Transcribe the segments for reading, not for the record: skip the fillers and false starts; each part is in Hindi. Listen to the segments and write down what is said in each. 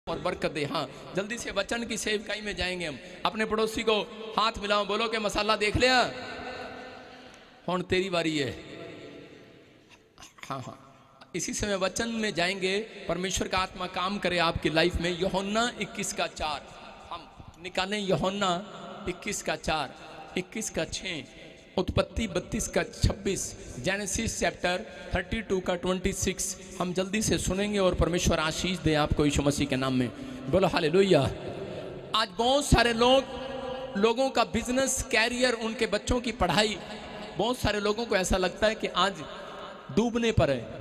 और बरकत दे। हाँ, जल्दी से वचन की सेवकाई में जाएंगे हम। अपने पड़ोसी को हाथ मिलाओ, बोलो कि मसाला देख लिया, हुण तेरी बारी है। हाँ हाँ, इसी समय वचन में जाएंगे, परमेश्वर का आत्मा काम करे आपकी लाइफ में। यूहन्ना 21:4 हम निकालें, यूहन्ना 21:4, 21:6, उत्पत्ति 32:26, जेनेसिस चैप्टर 32:26 हम जल्दी से सुनेंगे और परमेश्वर आशीष दे आपको यीशु मसीह के नाम में। बोलो हालेलुया। आज बहुत सारे लोगों का बिजनेस, कैरियर, उनके बच्चों की पढ़ाई, बहुत सारे लोगों को ऐसा लगता है कि आज डूबने पर है।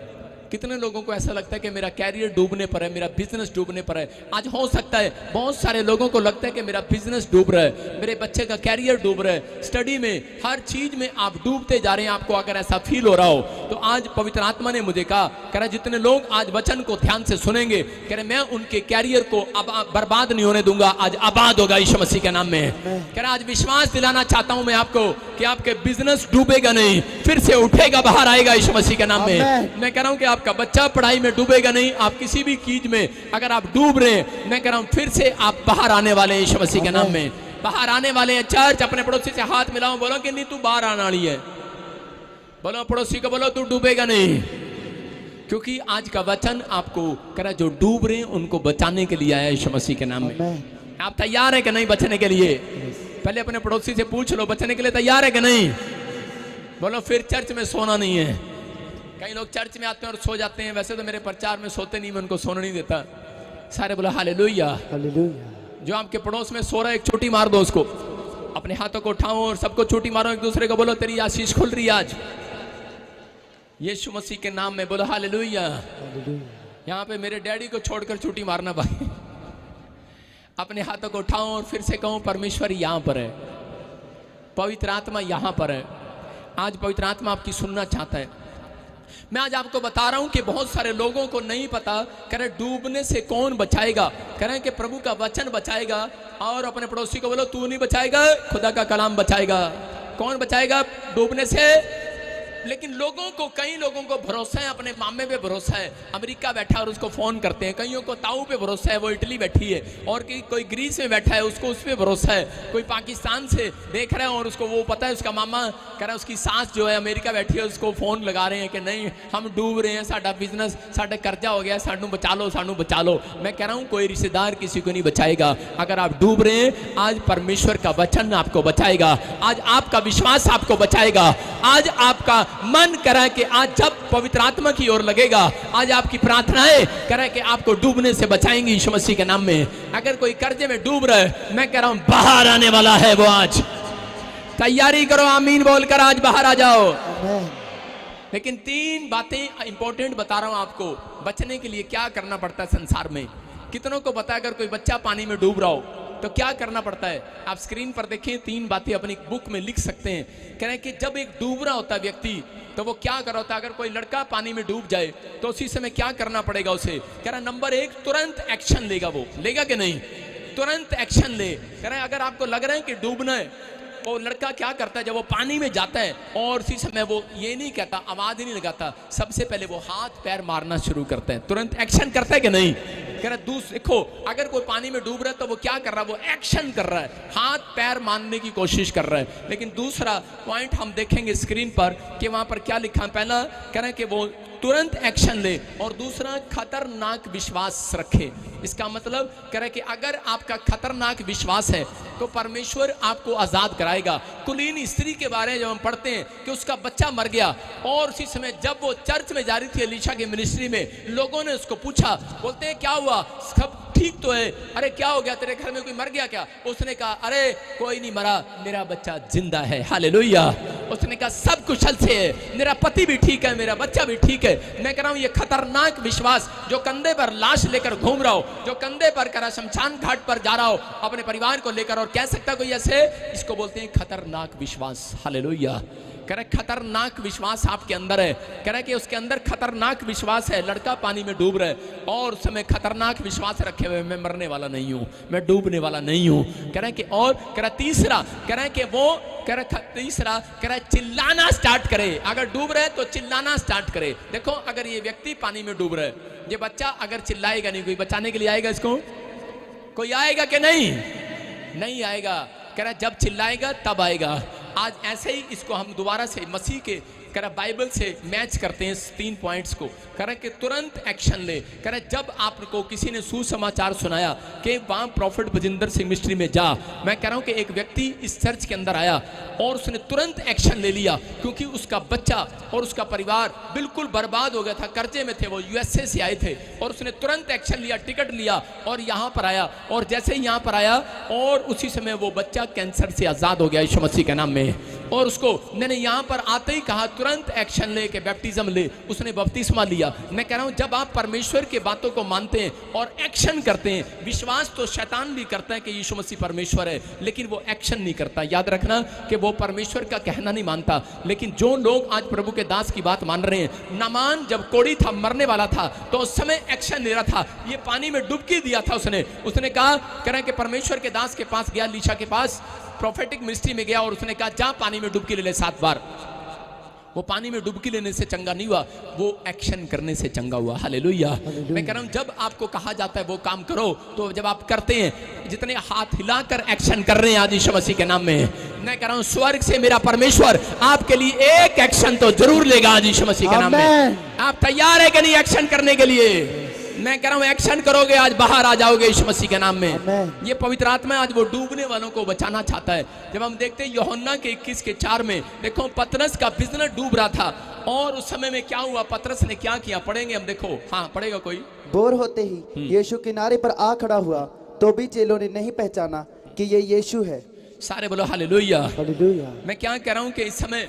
कितने लोगों को ऐसा लगता है कि मेरा कैरियर डूबने पर है, मेरा बिजनेस डूबने पर है। आज हो सकता है बहुत सारे लोगों को लगता है कि मेरा बिजनेस डूब रहा है, मेरे बच्चे का कैरियर डूब रहा है, स्टडी में, हर चीज में आप डूबते जा रहे हैं। आपको अगर ऐसा फील हो रहा हो तो आज पवित्र आत्मा ने मुझे कह रहा, जितने लोग आज वचन को ध्यान से सुनेंगे, कह रहे मैं उनके कैरियर को अब बर्बाद नहीं होने दूंगा, आज आबाद होगा यीशु मसीह के नाम में। कह रहा आज विश्वास दिलाना चाहता हूं मैं आपको कि आपके बिजनेस डूबेगा नहीं, फिर से उठेगा, बाहर आएगा यीशु मसीह के नाम में। मैं कह रहा हूं कि आपका बच्चा पढ़ाई में डूबेगा नहीं, आप किसी भी चीज में अगर आप डूब रहे हैं, मैं कह रहा हूं फिर से आप बाहर आने वाले हैं यीशु मसीह के नाम में, बाहर आने वाले हैं। चर्च, अपने पड़ोसी से हाथ मिलाओ, बोलो कि नहीं तू बाहर आने वाली है। बोलो पड़ोसी को, बोलो तू डूबेगा नहीं, क्योंकि आज का वचन आपको कह रहा जो डूब रहे हैं उनको बचाने के लिए आया यीशु मसीह के नाम में। आप तैयार है कि नहीं बचने के लिए? पहले अपने पड़ोसी से पूछ लो, बचने के लिए तैयार है कि नहीं? बोलो फिर चर्च में सोना नहीं है। कई लोग चर्च में आते हैं और सो जाते हैं। वैसे तो मेरे प्रचार में सोते नहीं, मैं उनको सोने नहीं देता। सारे बोलो हालेलुया, हालेलुया। जो आपके पड़ोस में सो रहा है, एक चोटी मार दो उसको, अपने हाथों को उठाओ और सबको चोटी मारो एक दूसरे को, बोलो तेरी आशीष खुल रही है आज यीशु मसीह के नाम में। बोलो हालेलुया। यहाँ पे मेरे डैडी को छोड़कर चोटी मारना भाई। अपने हाथों को उठाओ और फिर से कहो, परमेश्वर यहाँ पर है, पवित्र आत्मा यहाँ पर है। आज पवित्र आत्मा आपकी सुनना चाहता है। मैं आज आपको बता रहा हूं कि बहुत सारे लोगों को नहीं पता, कह रहे डूबने से कौन बचाएगा, कह रहे हैं कि प्रभु का वचन बचाएगा। और अपने पड़ोसी को बोलो तू नहीं बचाएगा, खुदा का कलाम बचाएगा। कौन बचाएगा डूबने से? लेकिन लोगों को, कई लोगों को भरोसा है, अपने मामे पे भरोसा है, अमेरिका बैठा है और उसको फोन करते हैं। कईयों को ताऊ पे भरोसा है, वो इटली बैठी है, और कोई ग्रीस में बैठा है, उसको उस पर भरोसा है। कोई पाकिस्तान से देख रहे हैं और उसको वो पता है, उसका मामा कह रहा है उसकी सास जो है अमेरिका बैठी है, उसको फोन लगा रहे हैं कि नहीं हम डूब रहे हैं, साडा बिजनेस, साडा कर्जा हो गया, सानू बचा लो, सानू बचा लो। मैं कह रहा हूँ कोई रिश्तेदार किसी को नहीं बचाएगा। अगर आप डूब रहे हैं, आज परमेश्वर का वचन आपको बचाएगा, आज आपका विश्वास आपको बचाएगा, आज आपका मन करा कि आज जब पवित्र आत्मा की ओर लगेगा, आज आपकी प्रार्थनाएं करा कि आपको डूबने से बचाएंगी यीशु मसीह के नाम में। अगर कोई कर्जे में डूब रहा है, मैं कह रहा हूं बाहर आने वाला है वो। आज तैयारी करो, आमीन बोलकर आज बाहर आ जाओ। लेकिन 3 बातें इंपॉर्टेंट बता रहा हूं आपको, बचने के लिए क्या करना पड़ता है संसार में। कितनों को पता है अगर कोई बच्चा पानी में डूब रहा हो तो क्या करना पड़ता है? आप स्क्रीन पर देखें, 3 बातें अपनी बुक में लिख सकते हैं। कह रहे हैं कि जब एक डूब रहा होता है व्यक्ति, तो वो क्या कर रहा होता है? अगर कोई लड़का पानी में डूब जाए तो उसी समय क्या करना पड़ेगा उसे? कह रहा है नंबर 1, तुरंत एक्शन लेगा। वो लेगा कि नहीं? तुरंत एक्शन ले। कह रहे हैं अगर आपको लग रहा है कि डूबना है, वो लड़का क्या करता है जब वो पानी में जाता है, और उसी समय वो ये नहीं कहता, आवाज ही नहीं लगाता, सबसे पहले वो हाथ पैर मारना शुरू करता है, तुरंत एक्शन करता है कि नहीं? कह रहा देखो अगर कोई पानी में डूब रहा है तो वो क्या कर रहा है? वो एक्शन कर रहा है, हाथ पैर मारने की कोशिश कर रहा है। लेकिन दूसरा पॉइंट हम देखेंगे स्क्रीन पर कि वहां पर क्या लिखा है। पहला कह रहा है कि वो तुरंत एक्शन ले, और दूसरा खतरनाक विश्वास रखे। इसका मतलब कह रहा है कि अगर आपका खतरनाक विश्वास है तो परमेश्वर आपको आजाद कराएगा। कुलीन स्त्री के बारे में जब हम पढ़ते हैं कि उसका बच्चा मर गया, और उसी समय जब वो चर्च में जा रही थी एलीशा की मिनिस्ट्री में, लोगों ने उसको पूछा, बोलते हैं क्या हुआ, सब ठीक तो है? अरे क्या हो गया, तेरे घर में कोई मर गया क्या? उसने कहा अरे कोई नहीं मरा, मेरा बच्चा जिंदा है। हालेलुया। उसने कहा सब कुशल से है, मेरा पति भी ठीक है, मेरा बच्चा भी ठीक है। मैं कह रहा हूं ये खतरनाक विश्वास, जो कंधे पर लाश लेकर घूम रहा हो, जो कंधे पर करा शमशान घाट पर जा रहा हो अपने परिवार को लेकर, और कह सकता कोई ऐसे, इसको बोलते हैं खतरनाक विश्वास। हालेलुया। कह रहा खतरनाक विश्वास आपके अंदर है। कह रहा कि उसके अंदर खतरनाक विश्वास है। लड़का पानी में डूब रहा है और उस समय खतरनाक विश्वास रखे हुए, मैं मरने वाला नहीं हूं, मैं डूबने वाला नहीं हूं। कह रहा कि और कह रहा तीसरा, कह रहा कि वो कह रहा तीसरा, कह रहा चिल्लाना स्टार्ट करे। अगर डूब रहे तो चिल्लाना स्टार्ट करे। देखो अगर ये व्यक्ति पानी में डूब रहा है, ये बच्चा अगर चिल्लाएगा नहीं, कोई बचाने के लिए आएगा इसको? कोई आएगा कि नहीं? नहीं आएगा। कह रहा जब चिल्लाएगा तब आएगा। आज ऐसे ही इसको हम दोबारा से मसीह के कह रहा बाइबल से मैच करते हैं 3 पॉइंट्स को। कह रहा कि तुरंत एक्शन ले। कह रहा जब आपको किसी ने सुसमाचार सुनाया कि वहाँ प्रॉफिट बजिंदर सिंह मिस्ट्री में जा, मैं कह रहा हूँ कि एक व्यक्ति इस चर्च के अंदर आया और उसने तुरंत एक्शन ले लिया, क्योंकि उसका बच्चा और उसका परिवार बिल्कुल बर्बाद हो गया था, कर्जे में थे, वो यूएसए से आए थे, और उसने तुरंत एक्शन लिया, टिकट लिया और यहाँ पर आया। और जैसे ही यहाँ पर आया और उसी समय वो बच्चा कैंसर से आज़ाद हो गया यीशु मसीह के नाम में। और उसको मैंने यहाँ पर आते ही कहा तुरंत एक्शन ले के बैप्टिज्म ले। उसने बपतिस्मा लिया। मैं कह रहा हूँ जब आप परमेश्वर की बातों को मानते हैं और एक्शन करते हैं, विश्वास तो शैतान भी करता है कि यीशु मसीह परमेश्वर है, लेकिन वो एक्शन नहीं करता। याद रखना कि वो परमेश्वर का कहना नहीं मानता। लेकिन जो लोग आज प्रभु के दास की बात मान रहे हैं, नामान जब कोढ़ी था, मरने वाला था, तो उस समय एक्शन ले रहा था। ये पानी में डुबकी दिया था उसने कहा, कह रहे कि परमेश्वर के दास के पास गया, लीशा के पास प्रोफेटिक मिनिस्ट्री में गया और उसने कहा जा पानी में डुबकी ले ले 7 बार। वो पानी में डुबकी लेने से चंगा नहीं हुआ, वो एक्शन करने से चंगा हुआ। हालेलुया। मैं कह रहा हूं जब आपको कहा जाता है वो काम करो, तो जब आप करते हैं, जितने हाथ हिलाकर एक्शन कर रहे हैं आज यीशु मसीह के नाम में, मैं कह रहा हूं स्वर्ग से मेरा परमेश्वर आपके लिए एक एक्शन तो जरूर लेगा आज यीशु मसीह के नाम में। आप तैयार है कि नहीं एक्शन करने के लिए? मैं कह रहा हूं एक्शन करोगे, आज बाहर आ जाओगे यीशु मसीह के नाम में। ये पवित्र आत्मा आज वो डूबने वालों को बचाना चाहता है। जब हम देखते हैं यूहन्ना के 21:4 में, देखो पतरस का बिजनेस डूब रहा था और उस समय में क्या हुआ, पतरस ने क्या किया, पढ़ेंगे हम। देखो, हाँ पढ़ेगा कोई। भोर होते ही यीशु किनारे पर आ खड़ा हुआ, तो भी चेलों ने नहीं पहचाना कि ये यीशु है। सारे बोलो हालेलुया। हालेलुया। मैं क्या कह रहा हूं कि इस समय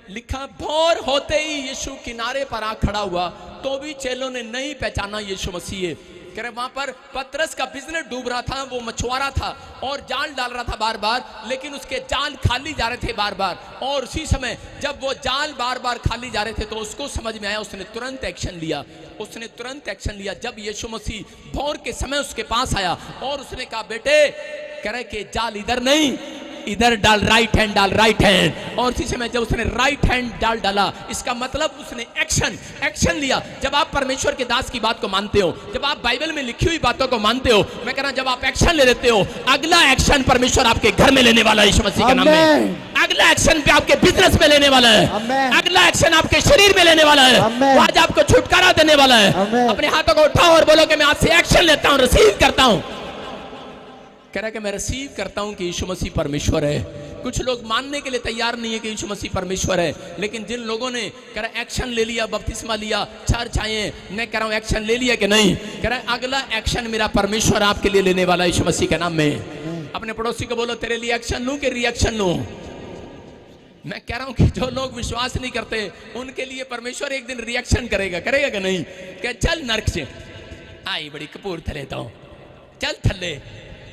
लिखा, भोर होते ही यीशु किनारे पर आ खड़ा हुआ, तो भी चेलों ने नहीं पहचाना यीशु मसीह है। कह रहे वहां पर पतरस का बिजनेस डूब रहा था, वो मछुआरा था और जाल डाल रहा था बार बार, लेकिन उसके जाल खाली जा रहे थे बार बार। और उसी समय जब वो जाल बार बार खाली जा रहे थे तो उसको समझ में आया, उसने तुरंत एक्शन लिया। उसने तुरंत एक्शन लिया। जब यीशु मसीह भोर के समय उसके पास आया और उसने कहा, बेटे, कह रहे कि जाल इधर नहीं, इधर डाल, राइट हैंड डाल, राइट हैंड। और इसी समय जब उसने राइट हैंड डाल डाला, इसका मतलब उसने एक्शन लिया। जब आप परमेश्वर के दास की बात को मानते हो, जब आप बाइबल में लिखी हुई बातों को मानते हो, मैं कह रहा हूं जब आप एक्शन ले लेते हो, अगला एक्शन परमेश्वर आपके घर में लेने वाला है यीशु मसीह के नाम में। अगला एक्शन पे आपके बिजनेस में लेने वाला है। अगला एक्शन आपके शरीर में लेने वाला है। वो आज आपको छुटकारा देने वाला है। अपने हाथों को उठाओ और बोलो कि मैं आज से एक्शन लेता हूं, रिसीव करता हूं। कह रहा कि मैं रिसीव करता हूं कि यीशु मसीह परमेश्वर है। कुछ लोग मानने के लिए तैयार नहीं है कि यीशु मसीह परमेश्वर है, लेकिन जिन लोगों ने कह रहा एक्शन ले लिया, बपतिस्मा लिया, चर्च आए, मैं कह रहा हूं एक्शन ले लिया कि नहीं? कह रहा अगला एक्शन मेरा परमेश्वर आपके लिए लेने वाला है यीशु मसीह के नाम में। अपने पड़ोसी को बोलो, तेरे लिए एक्शन लूं कि रिएक्शन लूं? मैं कह रहा हूं कि जो लोग विश्वास नहीं करते उनके लिए परमेश्वर एक दिन रिएक्शन करेगा कि नहीं? कह चल नरक से आई बड़ी कपूर थले तो चल थले।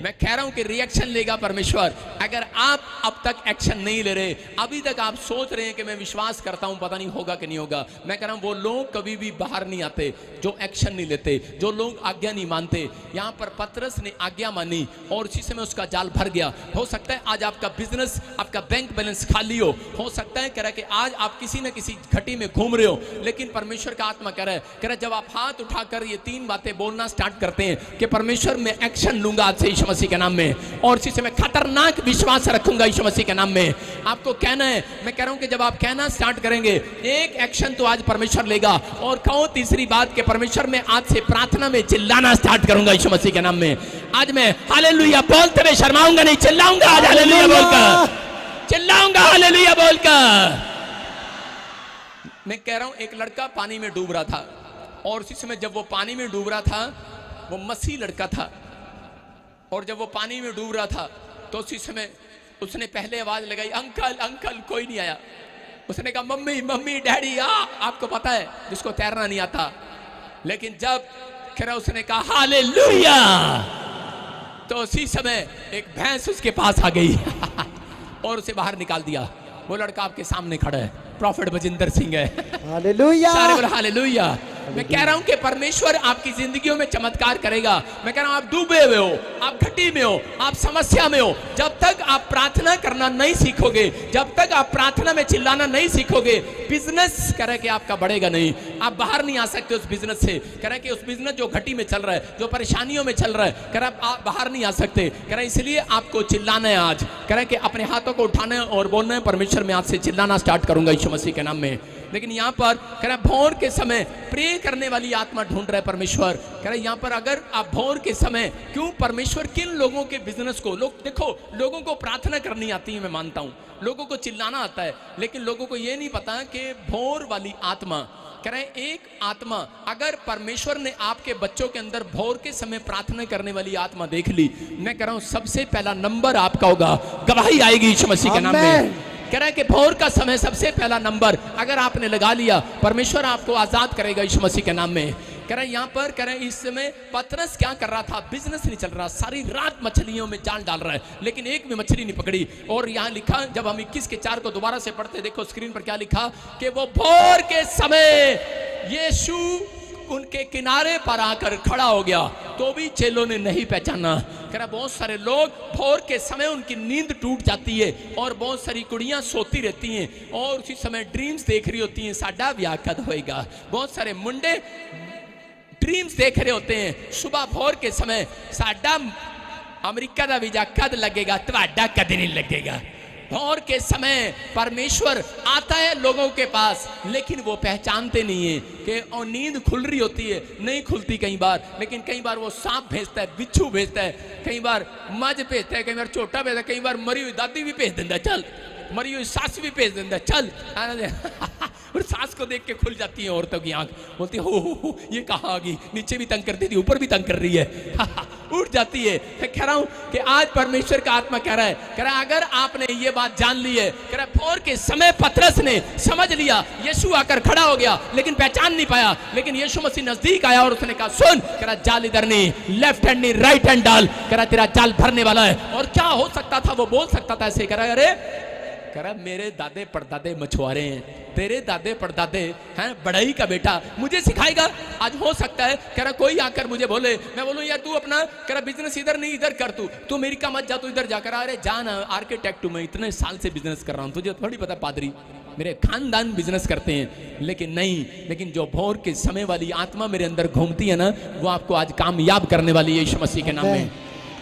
मैं कह रहा हूं कि रिएक्शन लेगा परमेश्वर। अगर आप अब तक एक्शन नहीं ले रहे, अभी तक आप सोच रहे हैं कि मैं विश्वास करता हूं, पता नहीं होगा कि नहीं होगा, मैं कह रहा हूं वो लोग कभी भी बाहर नहीं आते जो एक्शन नहीं लेते, जो लोग आज्ञा नहीं मानते। यहां पर पतरस ने आज्ञा मानी और उसी समय उसका जाल भर गया। हो सकता है आज आपका बिजनेस, आपका बैंक बैलेंस खाली हो सकता है कह रहा कि आज आप किसी न किसी घटी में घूम रहे हो, लेकिन परमेश्वर का आत्मा कह रहा है जब आप हाथ उठाकर ये 3 बातें बोलना स्टार्ट करते हैं कि परमेश्वर मैं एक्शन लूंगा आज से यीशु मसीह के नाम में, और इसी से मैं खतरनाक विश्वास रखूंगा यीशु मसीह के नाम में। आपको कहना है, मैं कह रहा हूं कि जब आप कहना स्टार्ट करेंगे, एक एक्शन तो आज परमेश्वर लेगा। और कहो तीसरी बात कि परमेश्वर मैं आज से प्रार्थना में चिल्लाना स्टार्ट करूंगा यीशु मसीह के नाम में। आज मैं हालेलुया बोलते हुए शर्माऊंगा नहीं, चिल्लाऊंगा आज हालेलुया बोलकर, चिल्लाऊंगा हालेलुया बोलकर। मैं कह रहा हूं एक लड़का पानी में डूब रहा था और उसी समय जब वो पानी में डूब रहा था, वो मसीह लड़का था, और जब वो पानी में डूब रहा था तो उसी समय उसने पहले आवाज लगाई, अंकल अंकल, कोई नहीं आया। उसने कहा मम्मी मम्मी डैडी आ। आपको पता है जिसको तैरना नहीं आता, लेकिन जब खैर उसने कहा हालेलुया, तो उसी समय एक भैंस उसके पास आ गई और उसे बाहर निकाल दिया। वो लड़का आपके सामने खड़ा है, प्रॉफिट बजिंदर सिंह है। हालेलुया, सारे बोलो हालेलुया। मैं कह रहा हूं कि परमेश्वर आपकी जिंदगियों में चमत्कार करेगा। मैं कह रहा हूं आप डूबे हुए हो, आप घटी में हो, आप समस्या में हो, जब तक आप प्रार्थना करना नहीं सीखोगे, जब तक आप प्रार्थना में चिल्लाना नहीं सीखोगे, बिजनेस कह रहे कि आपका बढ़ेगा नहीं, आप बाहर नहीं आ सकते उस बिजनेस से। कह रहे कि उस बिजनेस जो घटी में चल रहा है, जो परेशानियों में चल रहा है, कह रहे आप बाहर नहीं आ सकते। कह रहे इसलिए आपको चिल्लाना है आज। कह रहे कि अपने हाथों को उठाना है और बोलना है परमेश्वर मैं आज से चिल्लाना स्टार्ट करूंगा यीशु मसीह के नाम में। लेकिन यहाँ पर कह रहा भोर के समय प्रे करने वाली आत्मा ढूंढ रहा है परमेश्वर। कह रहा यहाँ पर अगर आप भोर के समय, क्यों परमेश्वर किन लोगों के बिजनेस को, लोग देखो लोगों को प्रार्थना करनी आती है, मैं मानता हूँ लोगों को चिल्लाना आता है, लेकिन लोगों को ये नहीं पता कि भोर वाली आत्मा, कह रहे हैं एक आत्मा, अगर परमेश्वर ने आपके बच्चों के अंदर भोर के समय प्रार्थना करने वाली आत्मा देख ली, मैं कह रहा हूं सबसे पहला नंबर आपका होगा, गवाही आएगी यीशु मसीह के नाम में। कह रहा है कि भोर का समय सबसे पहला नंबर अगर आपने लगा लिया, परमेश्वर आपको आजाद करेगा यीशु मसीह के नाम में। कह रहा है यहाँ पर, कह रहा है इस समय पतरस क्या कर रहा था, बिजनेस नहीं चल रहा, सारी रात मछलियों में जाल डाल रहा है, लेकिन एक भी मछली नहीं पकड़ी। और यहाँ लिखा, जब हम 21:4 को दोबारा से पढ़ते, देखो स्क्रीन पर क्या लिखा कि वो भोर के समय यीशु उनके किनारे पर आकर खड़ा हो गया, तो भी चेलों ने नहीं पहचाना। कह रहा बहुत सारे लोग भोर के समय उनकी नींद टूट जाती है, और बहुत सारी कुड़ियां सोती रहती हैं और उसी समय ड्रीम्स देख रही होती हैं, साडा ब्याह कद होएगा। बहुत सारे मुंडे ड्रीम्स देख रहे होते हैं सुबह भोर के समय, साडा अमेरिका का वीजा कद लगेगा, तुम्हारा कद नहीं लगेगा। भोर के समय परमेश्वर आता है लोगों के पास, लेकिन वो पहचानते नहीं है कि नींद खुल रही होती है, नहीं खुलती कई बार, लेकिन कई बार वो सांप भेजता है, बिच्छू भेजता है, कई बार मज भेजता है, कई बार छोटा भेजता है, कई बार मरी हुई दादी भी भेज देता है, चल मरी हुई सास भी भेज देता है, चल और सास को देख के खुल जाती है औरतों की आंख, बोलती है हो ये कहाँ आ गई, नीचे भी तंग करती थी ऊपर भी तंग कर रही है, उठ जाती है। मैं कह रहा हूं कि आज परमेश्वर का आत्मा कह रहा है, कह रहा है अगर आपने ये बात जान ली है, कह रहा है भोर के समय पतरस ने समझ लिया, यीशु आकर खड़ा हो गया लेकिन पहचान नहीं पाया, लेकिन यीशु मसीह नजदीक आया और उसने कहा सुन, कह रहा जाल इधर नहीं, लेफ्ट हैंड नहीं राइट हैंड डाल, कह रहा तेरा जाल भरने वाला है। और क्या हो सकता था, वो बोल सकता था ऐसे, कह रहा अरे कह रहा मेरे दादे परदादे मछुआरे हैं, तेरे दादे परदादे हैं बढ़ई का बेटा, मुझे सिखाएगा। आज हो सकता है कह रहा कोई आकर मुझे बोले, मैं बोलूं यार तू अपना कह रहा बिजनेस इधर नहीं इधर कर, तू अमेरिका मत जा, तू इधर जा। कर अरे जान आर्किटेक्ट हूं मैं, इतने साल से बिजनेस कर रहा हूं, तुझे थोड़ी पता पादरी, मेरे खानदान बिजनेस करते हैं। लेकिन नहीं, लेकिन जो भोर के समय वाली आत्मा मेरे अंदर घूमती है ना, वो आपको आज कामयाब करने वाली है यीशु मसीह के नाम में।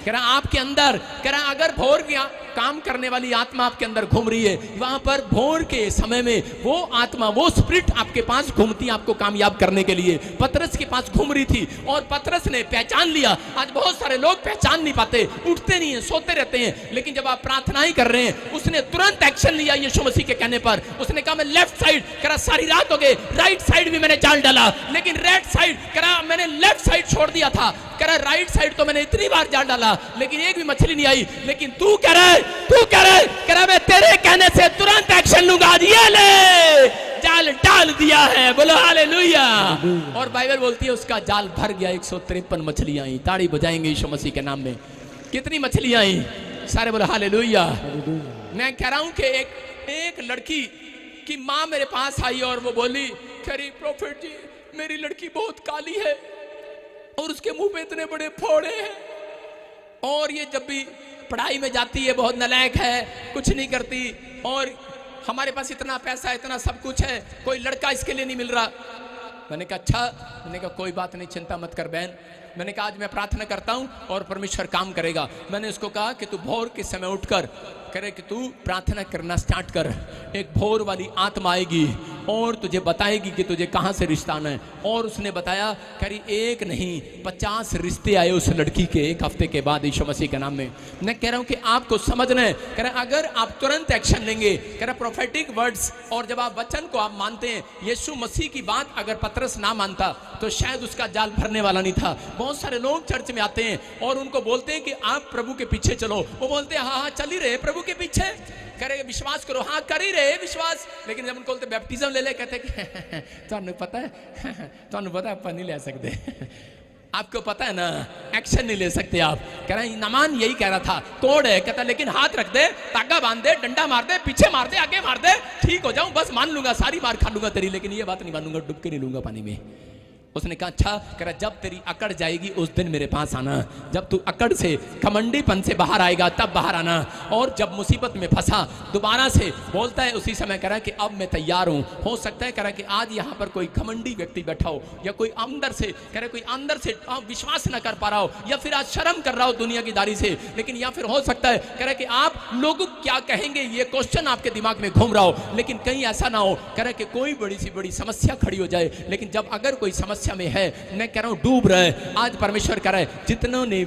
कह रहा आपके अंदर, कह रहा अगर भोर की काम करने वाली आत्मा आपके अंदर घूम रही है, वहां पर भोर के समय में वो आत्मा, वो स्पिरिट आपके पास घूमती है आपको कामयाब करने के लिए। पतरस के पास घूम रही थी और पतरस ने पहचान लिया। आज बहुत सारे लोग पहचान नहीं पाते, उठते नहीं है, सोते रहते हैं, लेकिन जब आप प्रार्थना ही कर रहे हैं, उसने तुरंत एक्शन लिया यीशु मसीह के कहने पर। उसने कहा मैं लेफ्ट साइड, कह रहा सारी रात हो गई, राइट साइड भी मैंने जाल डाला, लेकिन राइट साइड, कह रहा मैंने लेफ्ट साइड छोड़ दिया था, कह रहा राइट साइड तो मैंने इतनी बार जाल डाला लेकिन एक भी मछली नहीं आई, लेकिन तू कह रहा है, कह रहा मैं तेरे कहने से तुरंत एक्शन लूंगा, ये ले जाल डाल दिया है, बोलो हालेलुया। और बाइबल बोलती है उसका जाल भर गया, 153 मछलियां आई। ताड़ी बजाएंगे यीशु मसीह के नाम में। कितनी मछलियां आई, सारे बोलो हालेलुया। मैं कह रहा हूं कि एक लड़की की माँ मेरे पास आई और वो बोली, खरी प्रॉफिट जी मेरी लड़की बहुत काली है और उसके मुंह पे इतने बड़े फोड़े हैं, और ये जब भी पढ़ाई में जाती है बहुत नालायक है, कुछ नहीं करती, और हमारे पास इतना पैसा इतना सब कुछ है, कोई लड़का इसके लिए नहीं मिल रहा। मैंने कहा अच्छा, मैंने कहा कोई बात नहीं, चिंता मत कर बहन। मैंने कहा आज मैं प्रार्थना करता हूं और परमेश्वर काम करेगा। मैंने उसको कहा कि तू भोर के समय उठकर करे कि तू प्रार्थना करना स्टार्ट कर, एक भोर वाली आत्मा आएगी और तुझे बताएगी कि तुझे कहां से रिश्ता आना है। और उसने बताया, करी एक नहीं 50 रिश्ते आए उस लड़की के एक हफ्ते के बाद यीशु मसीह के नाम में। मैं कह रहा हूं कि आपको समझना है, कह रहा अगर आप तुरंत एक्शन लेंगे, कह रहा प्रोफेटिक वर्ड्स, और जब आप वचन को आप मानते हैं, यीशु मसीह की बात अगर पतरस ना मानता तो शायद उसका जाल भरने वाला नहीं था। बहुत सारे लोग चर्च में आते हैं और उनको बोलते हैं कि आप प्रभु के पीछे चलो, वो बोलते हैं हाँ हाँ चल ही रहे प्रभु के पीछे, करे विश्वास करो, हाँ कर ही रहे विश्वास, लेकिन जब उनको बोलते बैप्टिज्म ले ले, कहते तुहानू पता है, तुहानू पता आप नहीं ले सकते, आपको पता है ना एक्शन नहीं ले सकते आप। कह रहे नमान यही कह रहा था, कोड है, कहता लेकिन हाथ रख दे, तागा बांध दे, डंडा मार दे, पीछे मार दे, आगे मार दे, ठीक हो जाऊं, बस मान लूंगा, सारी मार खा लूंगा तेरी, लेकिन ये बात नहीं मानूंगा, डुबके नहीं लूंगा पानी में। उसने कहा अच्छा, कह रहा जब तेरी अकड़ जाएगी उस दिन मेरे पास आना, जब तू अकड़ से घमंडीपन से बाहर आएगा तब बाहर आना, और जब मुसीबत में फंसा दोबारा से बोलता है उसी समय कह रहा कि अब मैं तैयार हूँ। हो सकता है कह रहा कि आज यहाँ पर कोई घमंडी व्यक्ति बैठा हो, या कोई अंदर से कह रहा कोई अंदर से विश्वास न कर पा रहा हो, या फिर आज शर्म कर रहा हो दुनिया की दारी से, लेकिन या फिर हो सकता है कह रहा कि आप लोग क्या कहेंगे ये क्वेश्चन आपके दिमाग में घूम रहा हो, लेकिन कहीं ऐसा ना हो कह रहा कि कोई बड़ी सी बड़ी समस्या खड़ी हो जाए, लेकिन जब अगर कोई समस्या में है, मैं कह रहा हूं डूब रहा है, आज परमेश्वर कह रहा है जितनों ने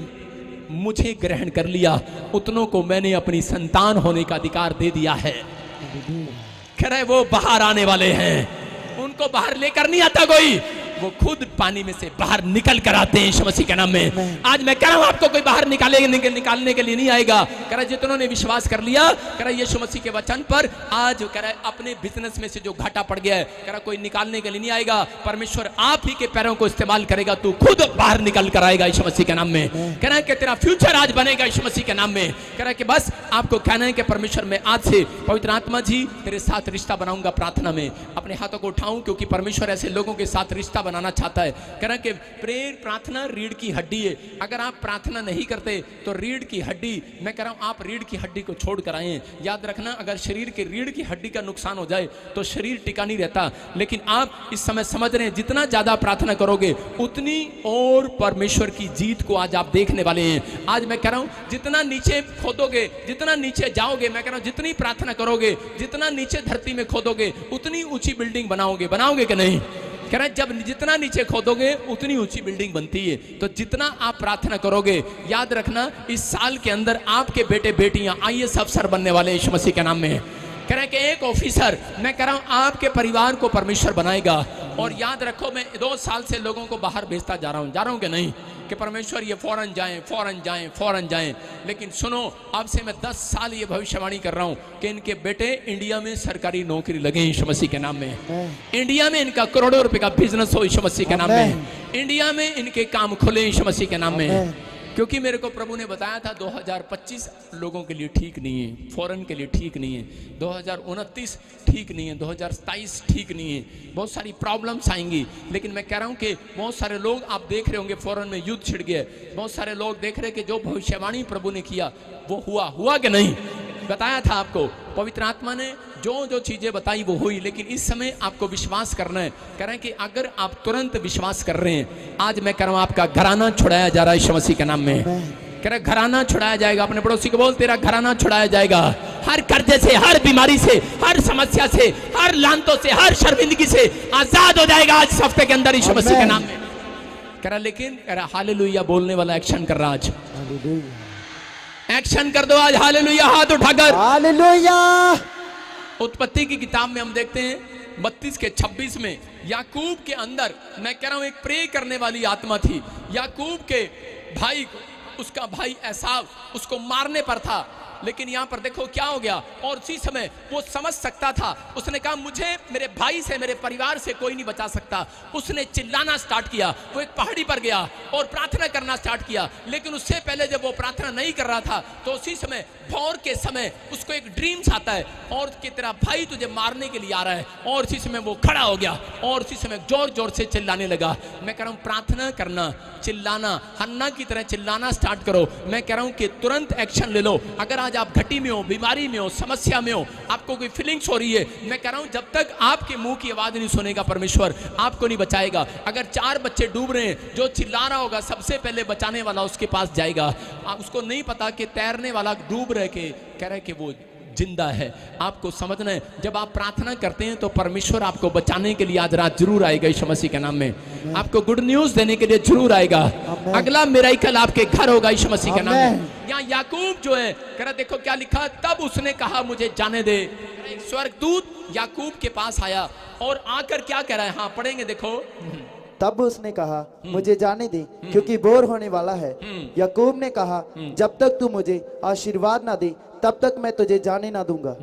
मुझे ग्रहण कर लिया उतनों को मैंने अपनी संतान होने का अधिकार दे दिया है। कह रहा है वो बाहर आने वाले हैं, उनको बाहर लेकर नहीं आता कोई, वो खुद पानी में से बाहर निकल कर आते हैं यीशु मसीह के नाम में। आज मैं कह रहा हूं आपको कोई बाहर निकालने के लिए नहीं आएगा। कह रहा जितनों ने विश्वास कर लिया कह रहा यीशु मसीह के वचन पर, आज कह रहा है अपने बिजनेस में से जो घाटा पड़ गया है कह रहा कोई निकालने के लिए नहीं आएगा, परमेश्वर आप ही के पैरों को इस्तेमाल करेगा, तू खुद बाहर निकल कर आएगा यीशु मसीह के नाम में। कह रहा है कि तेरा फ्यूचर आज बनेगा यीशु मसीह के नाम में। कह रहा है कि बस आपको कहना है कि परमेश्वर मैं आज से पवित्र आत्मा जी तेरे साथ रिश्ता बनाऊंगा प्रार्थना में। अपने हाथों को उठाऊं क्योंकि परमेश्वर ऐसे लोगों के साथ रिश्ता बनाना चाहता है। कह रहा कि प्रेयर प्रार्थना रीढ़ की हड्डी है, अगर आप प्रार्थना नहीं करते तो रीढ़ की हड्डी, मैं कह रहा हूं आप रीढ़ की हड्डी को छोड़ कर आए। याद रखना अगर शरीर के रीढ़ की हड्डी का नुकसान हो जाए तो शरीर टिका नहीं रहता, लेकिन आप इस समय समझ रहे हैं जितना ज्यादा प्रार्थना करोगे उतनी और परमेश्वर की जीत को आज आप देखने वाले हैं। आज मैं कह रहा हूं जितना नीचे खोदोगे, जितना नीचे जाओगे, मैं कह रहा हूं जितनी प्रार्थना करोगे, जितना नीचे धरती में खोदोगे उतनी ऊंची बिल्डिंग बनाओगे कि नहीं? कह रहे जब जितना नीचे खोदोगे उतनी ऊंची बिल्डिंग बनती है। तो जितना आप प्रार्थना करोगे, याद रखना इस साल के अंदर आपके बेटे बेटियां IAS अफसर बनने वाले यीशु मसीह के नाम में। कह रहे कि एक ऑफिसर, मैं कह रहा हूं आपके परिवार को परमेश्वर बनाएगा। और याद रखो मैं 2 साल से लोगों को बाहर भेजता जा रहा हूं कि नहीं, कि परमेश्वर ये फौरन जाएं, लेकिन सुनो अब से मैं 10 साल ये भविष्यवाणी कर रहा हूं कि इनके बेटे इंडिया में सरकारी नौकरी लगे यीशु मसीह के नाम में, इंडिया में इनका करोड़ों रुपए का बिजनेस हो यीशु मसीह के नाम में, इंडिया में इनके काम खुले यीशु मसीह के नाम में। क्योंकि मेरे को प्रभु ने बताया था 2025 लोगों के लिए ठीक नहीं है, फॉरेन के लिए ठीक नहीं है, 2029 ठीक नहीं है, 2027 ठीक नहीं है, बहुत सारी प्रॉब्लम्स आएंगी। लेकिन मैं कह रहा हूं कि बहुत सारे लोग आप देख रहे होंगे फॉरेन में युद्ध छिड़ गया, बहुत सारे लोग देख रहे कि जो भविष्यवाणी प्रभु ने किया वो हुआ कि नहीं? बताया था आपको, पवित्र आत्मा ने जो चीजें बताई वो हुई। लेकिन इस समय आपको विश्वास करना है। कह रहे हैं कि अगर आप तुरंत विश्वास कर रहे हैं, आज मैं कह रहा हूं आपका घराना छुड़ाया जा रहा है यीशु मसीह के नाम में। कह रहे घराना छुड़ाया जाएगा। अपने पड़ोसी को बोल तेरा घराना छुड़ाया जाएगा, हर कर्जे से, हर बीमारी से, हर समस्या से, हर लानतों से, हर शर्मिंदगी से आजाद हो जाएगा आज इस हफ्ते के अंदर यीशु मसीह के नाम में। कह रहा लेकिन कह रहा हालेलुया बोलने वाला एक्शन कर रहा, आज एक्शन कर दो आज, हालेलुया हाथ उठाकर हालेलुया। उत्पत्ति की किताब में हम देखते हैं 32 के 26 में याकूब के अंदर, मैं कह रहा हूं एक प्रे करने वाली आत्मा थी। याकूब के भाई, उसका भाई एसाव उसको मारने पर था, लेकिन यहां पर देखो क्या हो गया। और उसी समय वो समझ सकता था, उसने कहा मुझे मेरे भाई से, मेरे परिवार से कोई नहीं बचा सकता। उसने चिल्लाना स्टार्ट किया, वो एक पहाड़ी पर गया और प्रार्थना करना स्टार्ट किया। लेकिन उससे पहले जब वो प्रार्थना नहीं कर रहा था तो उसी समय भोर के समय उसको एक ड्रीम्स आता है और कि तेरा भाई तुझे मारने के लिए आ रहा है। और उसी समय वो खड़ा हो गया और उसी समय जोर जोर से चिल्लाने लगा। मैं कह रहा हूं प्रार्थना करना, चिल्लाना, हन्ना की तरह चिल्लाना स्टार्ट करो। मैं कह रहा हूं कि तुरंत एक्शन ले लो। अगर आज आप घटी में हो, बीमारी में हो, समस्या में हो, आपको कोई फीलिंग्स हो रही है, मैं कह रहा हूं जब तक आपके मुंह की आवाज नहीं सुनेगा परमेश्वर आपको नहीं बचाएगा। अगर 4 बच्चे डूब रहे हैं, जो चिल्ला रहा होगा सबसे पहले बचाने वाला उसके पास जाएगा। उसको नहीं पता कि तैरने वाला डूब रहे के कह रहे कि वो जिंदा है। आपको समझना है, जब आप प्रार्थना करते हैं तो परमेश्वर आपको बचाने के लिए आज रात जरूर आएगा यीशु मसीह के नाम में। आपको गुड न्यूज देने के लिए जरूर आएगा। अगला मिरेकल आपके घर होगा यीशु मसीह के नाम में। यहाँ याकूब जो है कह रहा, देखो क्या लिखा, तब उसने कहा मुझे जाने दे। स्वर्गदूत याकूब के पास आया और आकर क्या कह रहा है, हाँ पढ़ेंगे देखो। तब उसने कहा मुझे जाने दे क्योंकि बोर होने वाला है। याकूब ने कहा जब तक तू मुझे आशीर्वाद ना दे तब तक मैं तुझे जाने ना दूंगा।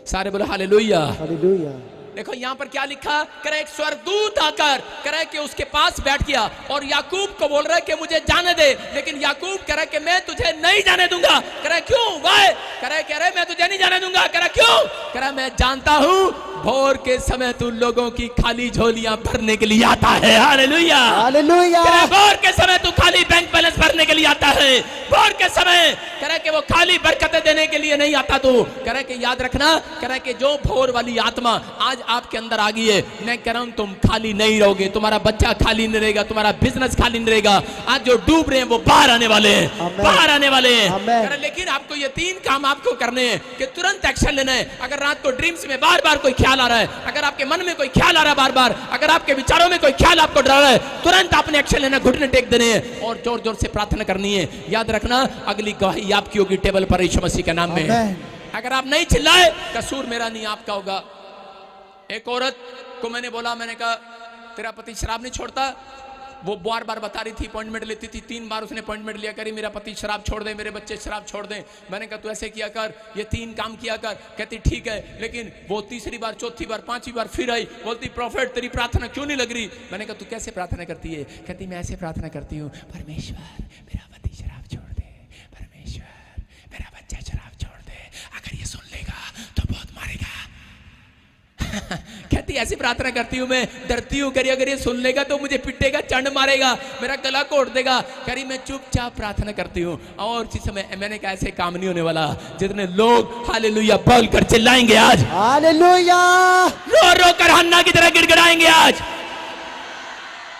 सारे बोलो हालेलुया हालेलुया। देखो यहाँ पर क्या लिखा, करे एक स्वर्गदूत आकर करे कि उसके पास बैठ गया और याकूब को बोल रहा है कि मुझे जाने दे। लेकिन याकूब कह रहा है कि मैं तुझे नहीं जाने दूंगा। कह रहा है क्यों भाई? कह रहा है मैं तुझे नहीं जाने दूंगा। कह रहा क्यों? कह रहा मैं जानता हूं भोर के समय तू लोगों की खाली झोलियां भरने के लिए आता है। Hallelujah, hallelujah. भोर के समय तू खाली बैंक बैलेंस भरने के लिए आता है। भोर के समय कह रहा कि वो खाली बरकतें देने के लिए नहीं आता तू। कह रहा कि याद रखना, कह रहा कि जो भोर वाली आत्मा आज आपके अंदर आ गई है, मैं कह रहा हूं तुम खाली नहीं रहोगे, तुम्हारा बच्चा खाली नहीं रहेगा, तुम्हारा बिजनेस खाली नहीं रहेगा। आज जो डूब रहे हैं वो बाहर आने वाले हैं, बाहर आने वाले हैं। लेकिन आपको ये 3 काम आपको करने हैं कि तुरंत एक्शन लेना है। अगर रात को ड्रीम्स में बार बार कोई ख्याल आ रहा है, अगर आपके मन में कोई ख्याल आ रहा है बार बार, अगर आपके विचारों में कोई ख्याल आपको डरा रहा है, तुरंत आपने एक्शन लेना, घुटने टेक देने हैं और जोर जोर से प्रार्थना करनी है। याद रखना, अगली गवाही आपकी होगी टेबल पर यीशु मसीह के नाम में। अगर आप नहीं चिल्लाए, कसूर मेरा नहीं आपका होगा। एक औरत को मैंने बोला, मैंने कहा तेरा पति शराब नहीं छोड़ता? वो बार बार बता रही थी, अपॉइंटमेंट लेती थी, 3 बार उसने अपॉइंटमेंट लिया करी, मेरा पति शराब छोड़ दे, मेरे बच्चे शराब छोड़ दें। मैंने कहा तू ऐसे किया कर, ये 3 काम किया कर। कहती ठीक है। लेकिन वो तीसरी बार, चौथी बार, 5वीं बार फिर आई, बोलती प्रॉफिट तेरी प्रार्थना क्यों नहीं लग रही? मैंने कहा तू कैसे प्रार्थना करती है? कहती मैं ऐसे प्रार्थना करती हूँ, परमेश्वर मेरा पति शराब छोड़ दे, परमेश्वर मेरा बच्चा शराब छोड़ दे, अगर ये सुन लेगा तो बहुत मारेगा। कहती ऐसी प्रार्थना करती हूँ मैं, डरती हूँ, करी अगर ये सुन लेगा तो मुझे पिटेगा, चंड मारेगा, मेरा गला कोड़ देगा। करी मैं चुपचाप प्रार्थना करती हूँ। और जिस समय मैंने कहा ऐसे काम नहीं होने वाला, जितने लोग हालेलुया बोल कर चिल्लाएंगे आज, हालेलुया रो रो कर हन्ना की तरह गिड़गिड़ाएंगे आज,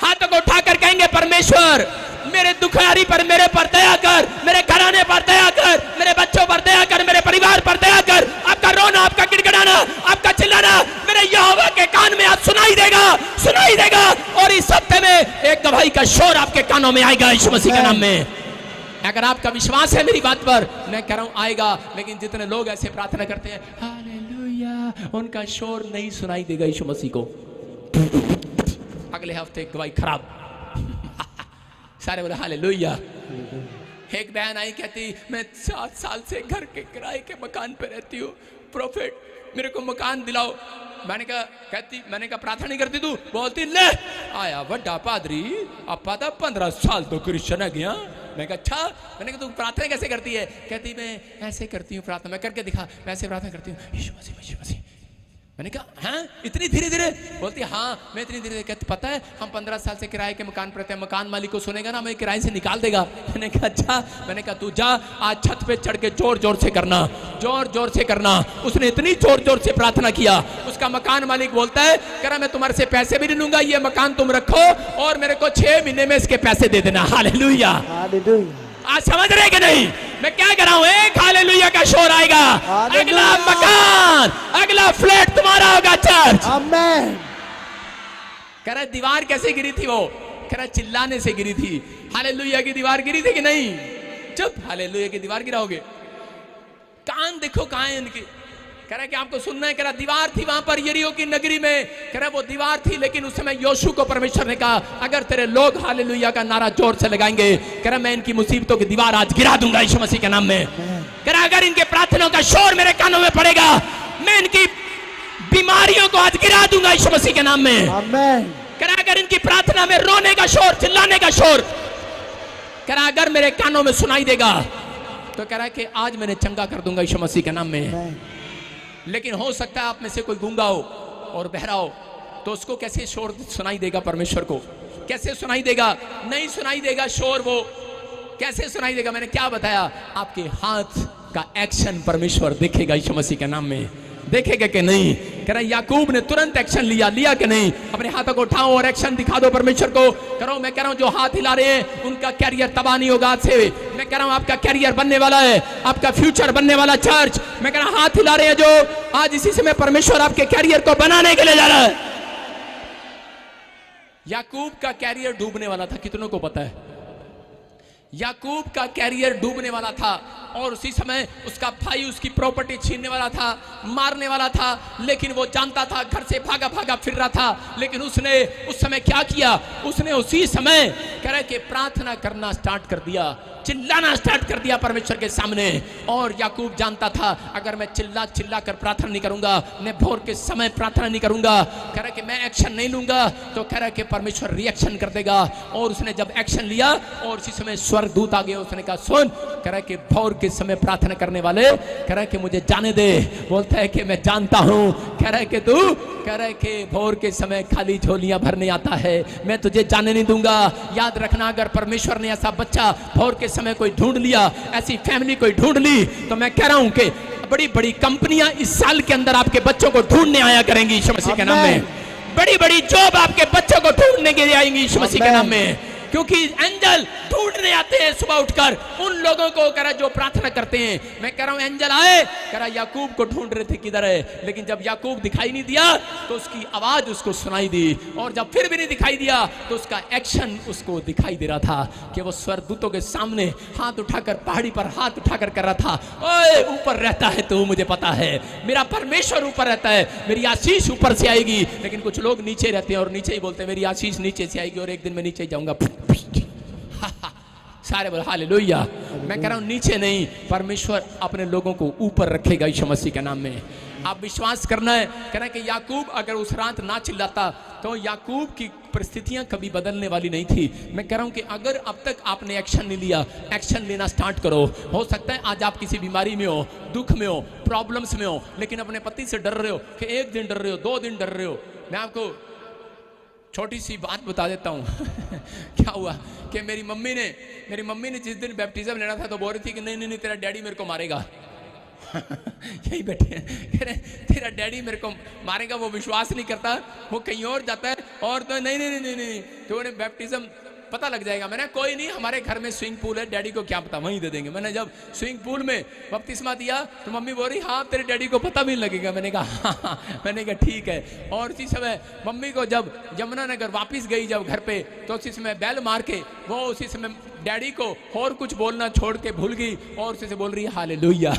हाथों को उठाकर कहेंगे परमेश्वर मेरे दुखियारी पर, मेरे पर दया कर, मेरे घराने पर दया कर, मेरे बच्चों पर दया कर, मेरे परिवार पर दया कर। आपका रोना, आपका गिड़गिड़ाना, आपका चिल्लाना मेरे यहोवा के कान में आज सुनाई देगा, सुनाई देगा। और इस हफ्ते में एक गवाही का शोर आपके कानों में आएगा यीशु मसीह के नाम में। अगर आपका विश्वास है मेरी बात पर, मैं कह रहा हूं आएगा। लेकिन जितने लोग ऐसे प्रार्थना करते हैं हालेलुया, उनका शोर नहीं सुनाई देगा यीशु मसीह को। अगले हफ्ते गवाही खराब। सारे बोले हालेलुया। एक बहन आई, कहती मैं 7 साल से घर के किराए के मकान पे रहती हूँ, प्रॉफिट मेरे को मकान दिलाओ। मैंने कहा प्रार्थना नहीं करती तू? बोलती ले आया बड़ा पादरी, अब पता 15 साल तो क्रिश्चियन है गया। मैं कहा अच्छा। मैंने कहा तू प्रार्थना कैसे करती है? कहती मैं ऐसे करती हूँ प्रार्थना। मैं करके दिखा, मैं ऐसे प्रार्थना करती हूँ, यीशु मसीह यीशु मसीह। मैंने कहा हाँ इतनी धीरे धीरे? बोलती हाँ मैं इतनी धीरे धीरे। कहती पता है हम 15 साल से किराए के मकान पर रहते हैं, मकान मालिक को सुनेगा ना हमें किराए से निकाल देगा। मैंने कहा अच्छा। मैंने कहा तू जा आज छत पे चढ़ के जोर जोर से करना, जोर जोर से करना। उसने इतनी जोर जोर से प्रार्थना किया, उसका मकान मालिक बोलता है कह रहा मैं तुम्हारे से पैसे भी नहीं लूंगा, ये मकान तुम रखो और मेरे को 6 महीने में इसके पैसे दे देना। Hallelujah, hallelujah. आज समझ रहे कि नहीं मैं क्या कर रहा हूं? एक हालेलुया का शोर आएगा, अगला मकान, अगला फ्लैट तुम्हारा होगा चर्च। आमीन। कह रहा दीवार कैसे गिरी थी? वो कह रहा चिल्लाने से गिरी थी। हालेलुया की दीवार गिरी थी कि नहीं? चुप, हालेलुया की दीवार गिराओगे? कान देखो कहां है इनके। कह रहा कि आपको सुनना है। कह रहा दीवार थी वहां पर यरीहो की नगरी में। कह रहा वो दीवार थी, लेकिन उस समय योशू को परमेश्वर ने कहा अगर तेरे लोग हालेलुया का नारा जोर से लगाएंगे, कह रहा मैं इनकी मुसीबतों की दीवार आज गिरा दूंगा यीशु मसीह के नाम में। कह रहा अगर इनके प्रार्थनाओं का शोर मेरे कानों में पड़ेगा, मैं इनकी बीमारियों को आज गिरा दूंगा यीशु मसीह के नाम में। आमीन। कह रहा अगर इनकी प्रार्थना में रोने का शोर, चिल्लाने का शोर, कह रहा अगर मेरे कानों में सुनाई देगा, तो कह रहा कि आज मैंने चंगा कर दूंगा यीशु मसीह के नाम में। लेकिन हो सकता है आप में से कोई गूंगा हो और बहरा हो, तो उसको कैसे शोर सुनाई देगा? परमेश्वर को कैसे सुनाई देगा? नहीं सुनाई देगा शोर। वो कैसे सुनाई देगा? मैंने क्या बताया? आपके हाथ का एक्शन परमेश्वर देखेगा यीशु मसीह के नाम में। देखेगा कि नहीं? कह रहा याकूब ने तुरंत एक्शन लिया कि नहीं? अपने हाथों को उठाओ और एक्शन दिखा दो परमेश्वर को। करो, मैं कह रहा हूं जो हाथ हिला रहे हैं उनका कैरियर तबाह नहीं होगा आज से। मैं कह रहा हूं आपका कैरियर बनने वाला है, आपका फ्यूचर बनने वाला चर्च। मैं कह रहा हूं हाथ हिला रहे हैं जो, आज इसी समय परमेश्वर आपके कैरियर को बनाने के लिए जा रहा है। याकूब का कैरियर डूबने वाला था, कितनों को पता है? याकूब का कैरियर डूबने वाला था और उसी समय उसका भाई उसकी प्रॉपर्टी छीनने वाला था, मारने वाला था। लेकिन वो जानता था, घर से भागा भागा फिर रहा था। लेकिन उसने उस समय क्या किया? उसने उसी समय कह रहे कि प्रार्थना करना स्टार्ट कर दिया, चिल्लाना स्टार्ट कर दिया परमेश्वर के सामने। और याकूब जानता था अगर मैं चिल्ला चिल्ला कर प्रार्थना नहीं करूंगा, मैं भोर के समय प्रार्थना नहीं करूंगा, कह रहा कि मैं एक्शन नहीं लूंगा, तो कह रहा कि परमेश्वर रिएक्शन कर देगा। और उसने जब एक्शन लिया और उसी समय स्वर्ग स्वर्गदूत आ गया, उसने कहा सुन, कह रहा है कि भोर के समय प्रार्थना करने वाले, कह रहा है कि मुझे जाने दे। बोलता है कि मैं जानता हूं, कह रहा है कि तू, कह रहा है कि भोर के समय खाली झोलियां भरने आता है, मैं तुझे जाने नहीं दूंगा। याद रखना, अगर परमेश्वर ने ऐसा बच्चा भोर के समय कोई ढूंढ लिया, ऐसी फैमिली कोई ढूंढ ली, तो मैं कह रहा हूं कि बड़ी बड़ी कंपनियां इस साल के अंदर आपके बच्चों को ढूंढने आया करेंगी यीशु मसीह के नाम में। बड़ी बड़ी जॉब आपके बच्चों को ढूंढने के लिए आएंगी यीशु मसीह के नाम में, क्योंकि एंजल ढूंढने आते हैं सुबह उठकर उन लोगों को, कह रहा जो प्रार्थना करते हैं। मैं कह रहा हूं एंजल आए, कह रहा याकूब को ढूंढ रहे थे किधर है, लेकिन जब याकूब दिखाई नहीं दिया तो उसकी आवाज उसको सुनाई दी, और जब फिर भी नहीं दिखाई दिया तो उसका एक्शन उसको दिखाई दे रहा था कि वो स्वर्गदूतों के सामने हाथ उठाकर, पहाड़ी पर हाथ उठाकर कर रहा था, ओए ऊपर रहता है तो मुझे पता है, मेरा परमेश्वर ऊपर रहता है, मेरी आशीष ऊपर से आएगी। लेकिन कुछ लोग नीचे रहते हैं और नीचे ही बोलते हैं मेरी आशीष नीचे से आएगी और एक दिन मैं नीचे जाऊंगा। सारे बोले हालेलुया। मैं कह रहा हूं नीचे नहीं, परमेश्वर अपने लोगों को ऊपर रखेगा यीशु मसीह के नाम में। आप विश्वास करना है। कह रहे हैं कि याकूब अगर उस रात ना चिल्लाता तो याकूब की परिस्थितियां कभी बदलने वाली नहीं थी। मैं कह रहा हूं कि अगर अब तक आपने एक्शन नहीं लिया, एक्शन लेना स्टार्ट करो। हो सकता है आज आप किसी बीमारी में हो, दुख में हो, प्रॉब्लम्स में हो, लेकिन अपने पति से डर रहे हो कि एक दिन डर रहे हो, 2 दिन डर रहे हो। मैं आपको छोटी सी बात बता देता हूँ क्या हुआ कि मेरी मम्मी ने जिस दिन बैप्टिज्म लेना था तो बोल रही थी कि नहीं नहीं नहीं तेरा डैडी मेरे को मारेगा यही बैठे हैं, कह रहे तेरा डैडी मेरे को मारेगा। वो विश्वास नहीं करता, वो कहीं और जाता है और तो नहीं नहीं नहीं नहीं, नहीं। तो उन्हें बैप्टिज्म पता लग जाएगा। मैंने कोई नहीं, हमारे घर में स्विमिंग पूल है, डैडी को क्या पता, वहीं दे देंगे। मैंने जब स्विमिंग पूल में बपतिस्मा दिया तो मम्मी बोल रही हाँ तेरे डैडी को पता भी लगेगा। मैंने कहा हाँ, मैंने कहा ठीक है। और उसी समय मम्मी को जब यमुनानगर वापस गई जब घर पे, तो उसी समय बैल मार के वो उसी समय डैडी को और कुछ बोलना छोड़ के भूल गई और उसी से बोल रही है हालेलुया।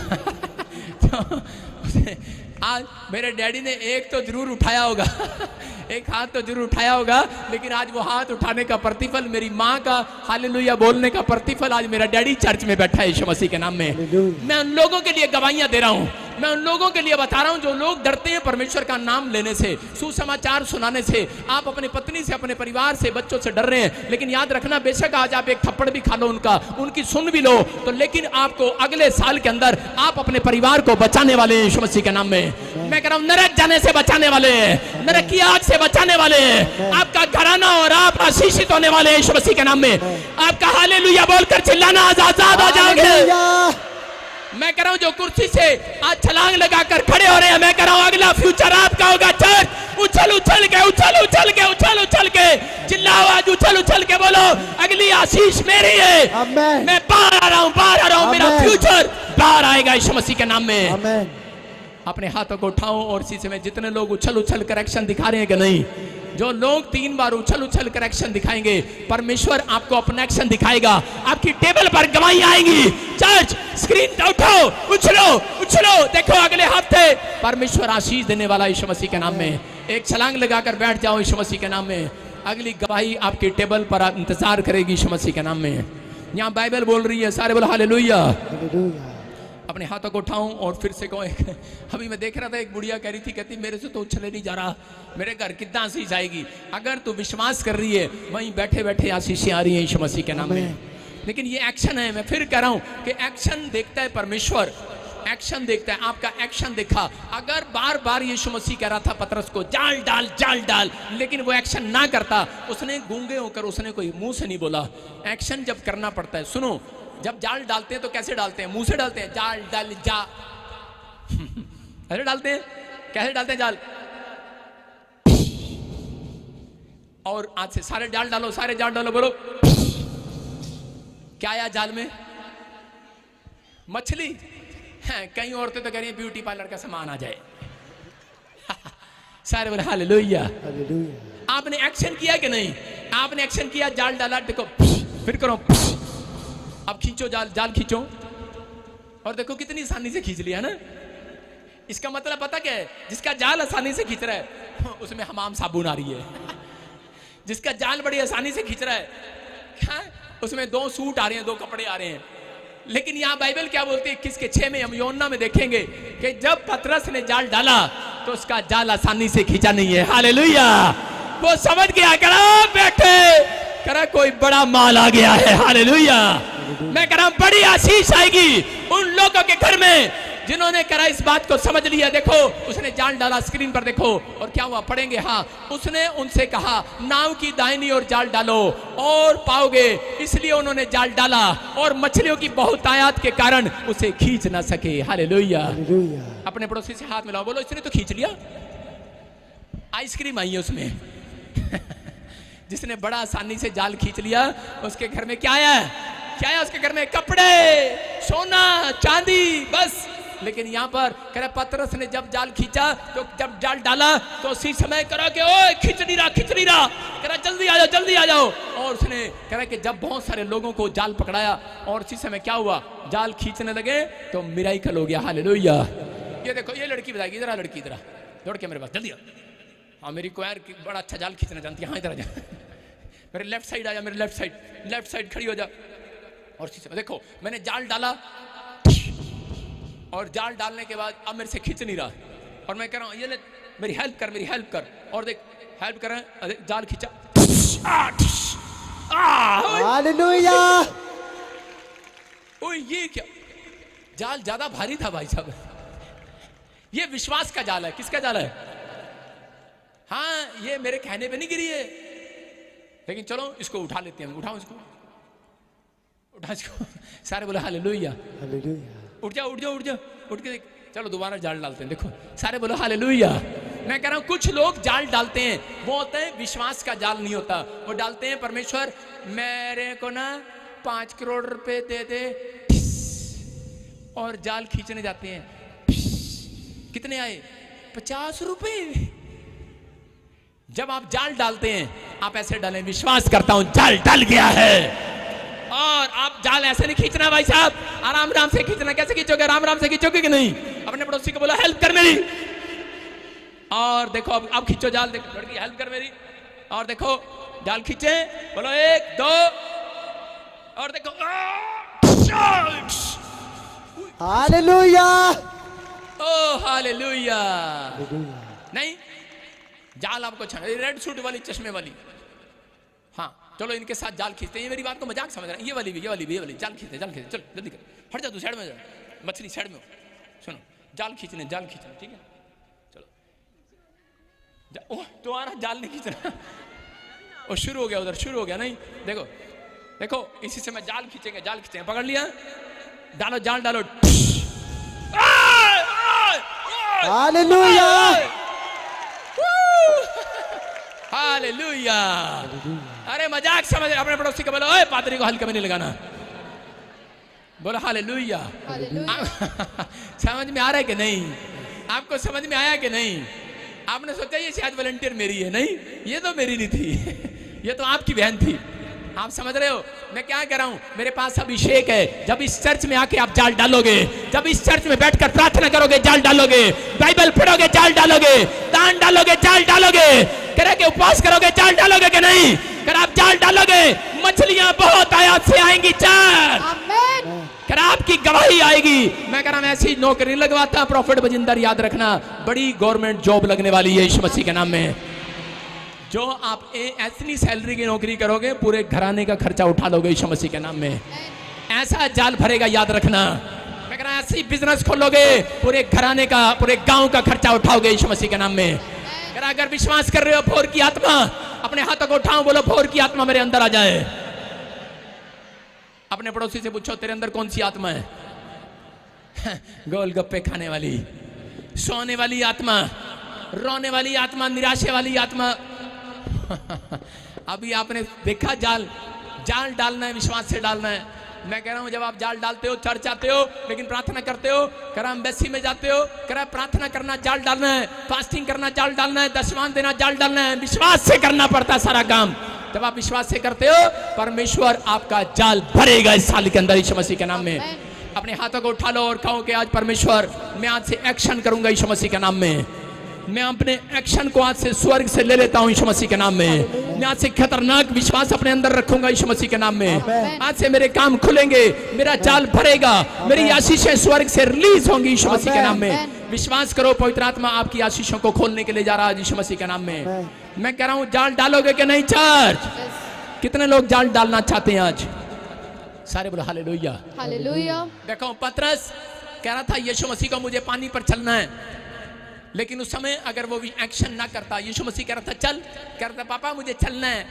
आज मेरे डैडी ने एक तो जरूर उठाया होगा एक हाथ तो जरूर उठाया होगा, लेकिन आज वो हाथ उठाने का प्रतिफल, मेरी माँ का हालेलुया बोलने का प्रतिफल, आज मेरा डैडी चर्च में बैठा है यीशु मसीह के नाम में। मैं उन लोगों के लिए गवाहियां दे रहा हूँ, मैं उन लोगों के लिए बता रहा हूँ जो लोग डरते हैं परमेश्वर का नाम लेने से, सुसमाचार सुनाने से। आप अपनी पत्नी से, अपने परिवार से, बच्चों से डर रहे हैं, लेकिन याद रखना बेशक आज आप एक थप्पड़ भी खा लो उनका, उनकी सुन भी लो तो, लेकिन आपको अगले साल के अंदर आप अपने परिवार को बचाने वाले हैं यीशु मसीह के नाम में। मैं कह रहा हूँ नरक जाने से बचाने वाले, नरक की आग से बचाने वाले, आपका घराना और आप आशीषित होने वाले हैं यीशु मसीह के नाम में। आपका हालेलुया बोलकर चिल्लाना आजाद आ जाओगे। मैं कह रहा हूं जो कुर्सी से आज छलांग लगाकर खड़े हो रहे हैं, मैं कह रहा हूं अगला फ्यूचर आपका होगा। चर्च उछल उछल के, उछल उछल के, उछल उछल के चिल्लाओ, आज उछल उछल के बोलो अगली आशीष मेरी है। मैं बाहर आ रहा हूं, बाहर आ रहा हूं, मेरा फ्यूचर बाहर आएगा यीशु मसीह के नाम में। अपने हाथों को उठाओ और इसी समय जितने लोग उछल उछल कर एक्शन दिखा रहे हैं कि नहीं, जो लोग 3 बार उछल उछल कर एक्शन दिखाएंगे, परमेश्वर आपको अपना एक्शन दिखाएगा। आपकी टेबल पर गवाही आएंगी। चर्च स्क्रीन उठाओ, उछलो उछलो, देखो अगले हफ्ते परमेश्वर आशीष देने वाला यीशु मसीह के नाम में। एक छलांग लगाकर बैठ जाओ यीशु मसीह के नाम में। अगली गवाही आपकी टेबल पर इंतजार करेगी यीशु मसीह के नाम में। यहाँ बाइबल बोल रही है, सारे बोलो हालेलुया। अपने हाथों को उठाऊं और फिर से कहूं, अभी मैं देख रहा था एक बुढ़िया कह रही थी, कहती मेरे से तो उछले नहीं जा रहा, मेरे घर कितना आशीष आएगी। अगर तू विश्वास कर रही है, वहीं बैठे बैठे आशीषें आ रही हैं यीशु मसीह के नाम में। लेकिन ये एक्शन है। मैं फिर कह रहा हूं कि एक्शन देखता है परमेश्वर, एक्शन देखता है। आपका एक्शन देखा। अगर बार बार यीशु मसीह कह रहा था पतरस को जाल डाल जाल डाल, लेकिन वो एक्शन ना करता, उसने गूंगे होकर उसने कोई मुंह से नहीं बोला। एक्शन जब करना पड़ता है, सुनो, जब जाल डालते हैं तो कैसे डालते हैं? मुंह से डालते हैं, जाल डाल जा ऐसे डालते हैं। कैसे डालते हैं जाल? और आज से सारे जाल डालो, सारे जाल डालो, बोलो क्या आया जाल में? मछली। कई औरतें तो कह रही हैं ब्यूटी पार्लर का सामान आ जाए। सारे बोले हालेलुया। आपने एक्शन किया कि नहीं? आपने एक्शन किया, जाल डाला, देखो फिर करो, अब खींचो जाल, जाल खींचो, और देखो कितनी आसानी से खींच लिया ना। इसका मतलब पता क्या है? जिसका जाल आसानी से खींच रहा है उसमें हमाम साबुन आ रही है। जिसका जाल बड़ी आसानी से खींच रहा है, क्या उसमें 2 सूट आ रहे हैं, 2 कपड़े आ रहे हैं। लेकिन यहाँ बाइबल क्या बोलती है? 21:6 में हम यूहन्ना में देखेंगे कि जब पतरस ने जाल डाला तो उसका जाल आसानी से खींचा नहीं है। हालेलुया। वो समझ गया, करा बैठे, करा कोई बड़ा माल आ गया है। हालेलुया। मैं कह रहा हूं बड़ी आशीष आएगी उन लोगों के घर में जिन्होंने करा इस बात को समझ लिया। देखो उसने जाल डाला, स्क्रीन पर देखो और क्या हुआ पढ़ेंगे। हाँ, उसने उनसे कहा नाव की दाहिनी ओर जाल डालो और पाओगे। इसलिए उन्होंने जाल डाला और मछलियों की बहुतायत के कारण उसे खींच ना सके। हालेलुया। अपने पड़ोसी से हाथ मिलाओ, बोलो इसने तो खींच लिया। आइसक्रीम आई है उसमें जिसने बड़ा आसानी से जाल खींच लिया उसके घर में क्या आया? क्या आया उसके घर में? कपड़े, सोना, चांदी, बस। लेकिन यहाँ पर कह रहा पतरस ने जब जाल खींचा तो जब जाल डाला तो उसी समय करा कि ओए खींच नहीं रहा, खींच नहीं रहा। कह रहा जल्दी आ जाओ, जल्दी आ जाओ। और उसने कह रहा कि जब बहुत सारे लोगों को जाल पकड़ाया और उसी समय क्या हुआ, जाल खींचने लगे तो मिराकल हो गया। हालेलुया। ये देखो ये लड़की बताएगी, इधर लड़की, इधर दौड़ के मेरे पास जल्दी। हाँ मेरी कोयर की बड़ा अच्छा जाल खींचना जानती है। हाँ इधर आ जा, मेरे लेफ्ट साइड आ जा, मेरे लेफ्ट साइड खड़ी हो जा। और इसी समय देखो मैंने जाल डाला और जाल डालने के बाद अब मेरे से खींच नहीं रहा और मैं कह रहा हूँ ये ले मेरी हेल्प कर, मेरी हेल्प कर। और देख हेल्प कर रहे हैं, जाल खींचा। हालेलुया। ओए ये क्या, जाल ज्यादा भारी था भाई साहब। ये विश्वास का जाल है। किसका जाल है? हाँ ये मेरे कहने पे नहीं गिरी है, लेकिन चलो इसको उठा लेते हैं। उठाओ इसको, उठा इसको। सारे बोले हालेलुया, हालेलुया। उठ जाओ, उठ जाओ, उठ जाओ, उठ के देख। चलो दोबारा जाल डालते हैं। देखो सारे बोलो हालेलुया। मैं कह रहा हूं कुछ लोग जाल डालते हैं, वो होते हैं विश्वास का जाल नहीं होता। वो डालते हैं परमेश्वर मेरे को ना 5 करोड़ रुपए दे दे, और जाल खींचने जाते हैं। कितने आए? 50 रुपए। जब आप जाल डालते हैं आप ऐसे डालें, विश्वास करता हूं जाल डल गया है। और आप जाल ऐसे नहीं खींचना भाई साहब, आराम आराम से खींचना। कैसे खींचोगे? आराम आराम से खींचोगे कि नहीं? अपने पड़ोसी को बोलो हेल्प कर मेरी। और देखो अब खींचो जाल। देखो लड़की हेल्प कर मेरी। और देखो जाल खींचे, बोलो 1 2 और देखो हालेलुया। ओ हालेलुया। नहीं जाल आपको अच्छा, रेड सूट वाली, चश्मे वाली। हाँ चलो इनके साथ जाल खींचते हैं। ये मेरी बात को मजाक समझ रहे हैं। ये वाली भी जाल खींचते, जाल खींचते। चलो जल्दी कर, हट जा तू साइड में जा, मछली साइड में हो। सुनो जाल खींचने, ठीक है? चलो ओह तुम्हारा जाल नहीं खींचना। और शुरू हो गया, उधर शुरू हो गया। नहीं देखो देखो इसी से मैं जाल खींचेंगे। पकड़ लिया, डालो जाल डालो। हालेलुया। हालेलुया। अरे मजाक समझ। अपने पड़ोसी को बोलो ओए पादरी को हल्के में नहीं लगाना। बोलो हालेलुया। समझ में आ रहा है कि नहीं? आपको समझ में आया कि नहीं? आपने सोचा ये शायद वॉलंटियर मेरी है। नहीं ये तो मेरी नहीं थी, ये तो आपकी बहन थी। आप समझ रहे हो मैं क्या कह रहा हूं? मेरे पास अभिषेक है। जब इस चर्च में आके आप जाल डालोगे, जब इस चर्च में बैठकर प्रार्थना करोगे जाल डालोगे, बाइबल पढ़ोगे जाल डालोगे, दान डालोगे जाल डालोगे, करे के उपवास करोगे जाल डालोगे कि नहीं? कर आप जाल डालोगे मछलियां बहुत आयात से आएंगी। कर आपकी गवाही आएगी। मैं कह रहा हूं ऐसी नौकरी लगवाता प्रॉफिट बजिंदर, याद रखना बड़ी गवर्नमेंट जॉब लगने वाली है यीशु मसीह के नाम में। जो आप ऐसी सैलरी की नौकरी करोगे पूरे घराने का खर्चा उठा लोगे यीशु मसीह के नाम में। ऐसा जाल भरेगा, याद रखना। मैं कह रहा ऐसी बिजनेस खोलोगे पूरे घराने का, पूरे गांव का खर्चा उठाओगे यीशु मसीह के नाम में। अगर विश्वास कर रहे हो भोर की आत्मा, अपने हाथों को उठाओ, बोलो भोर की आत्मा मेरे अंदर आ जाए। अपने पड़ोसी से पूछो तेरे अंदर कौन सी आत्मा है? गोलगप्पे खाने वाली, सोने वाली आत्मा, रोने वाली आत्मा, निराशे वाली आत्मा। अभी आपने देखा जाल डालना है, विश्वास से डालना है। मैं कह रहा हूं जब आप जाल डालते हो, चर्च आते हो लेकिन प्रार्थना करते हो, करा एम्बेसी में जाते हो, करा प्रार्थना करना जाल डालना है, फास्टिंग करना जाल डालना है, दशवान देना जाल डालना है। विश्वास से करना पड़ता है सारा काम। जब आप विश्वास से करते हो परमेश्वर आपका जाल भरेगा इस साल के अंदर यीशु मसीह के नाम में। अपने हाथों को उठा लो और कहो कि आज परमेश्वर मैं आज से एक्शन करूंगा यीशु मसीह के नाम में। मैं अपने एक्शन को आज से स्वर्ग से ले लेता हूं यीशु मसीह के नाम में। मैं आज से खतरनाक विश्वास अपने अंदर रखूंगा यीशु मसीह के नाम में। आज से मेरे काम खुलेंगे, मेरा जाल भरेगा, मेरी आशीषें स्वर्ग से रिलीज होंगी यीशु मसीह के नाम में। विश्वास करो पवित्र आत्मा आपकी आशीषों को खोलने के लिए जा रहा है यीशु मसीह के नाम में। मैं कह रहा हूं जाल डालोगे कि नहीं चर्च? कितने लोग जाल डालना चाहते हैं आज? सारे बोलो हालेलुया। हालेलुया। देखो पतरस कह रहा था यीशु मसीह को मुझे पानी पर चलना है, लेकिन उस समय अगर वो भी एक्शन ना करता, यीशु मसीह कह रहा था चल, कह रहा था पापा मुझे चलना है।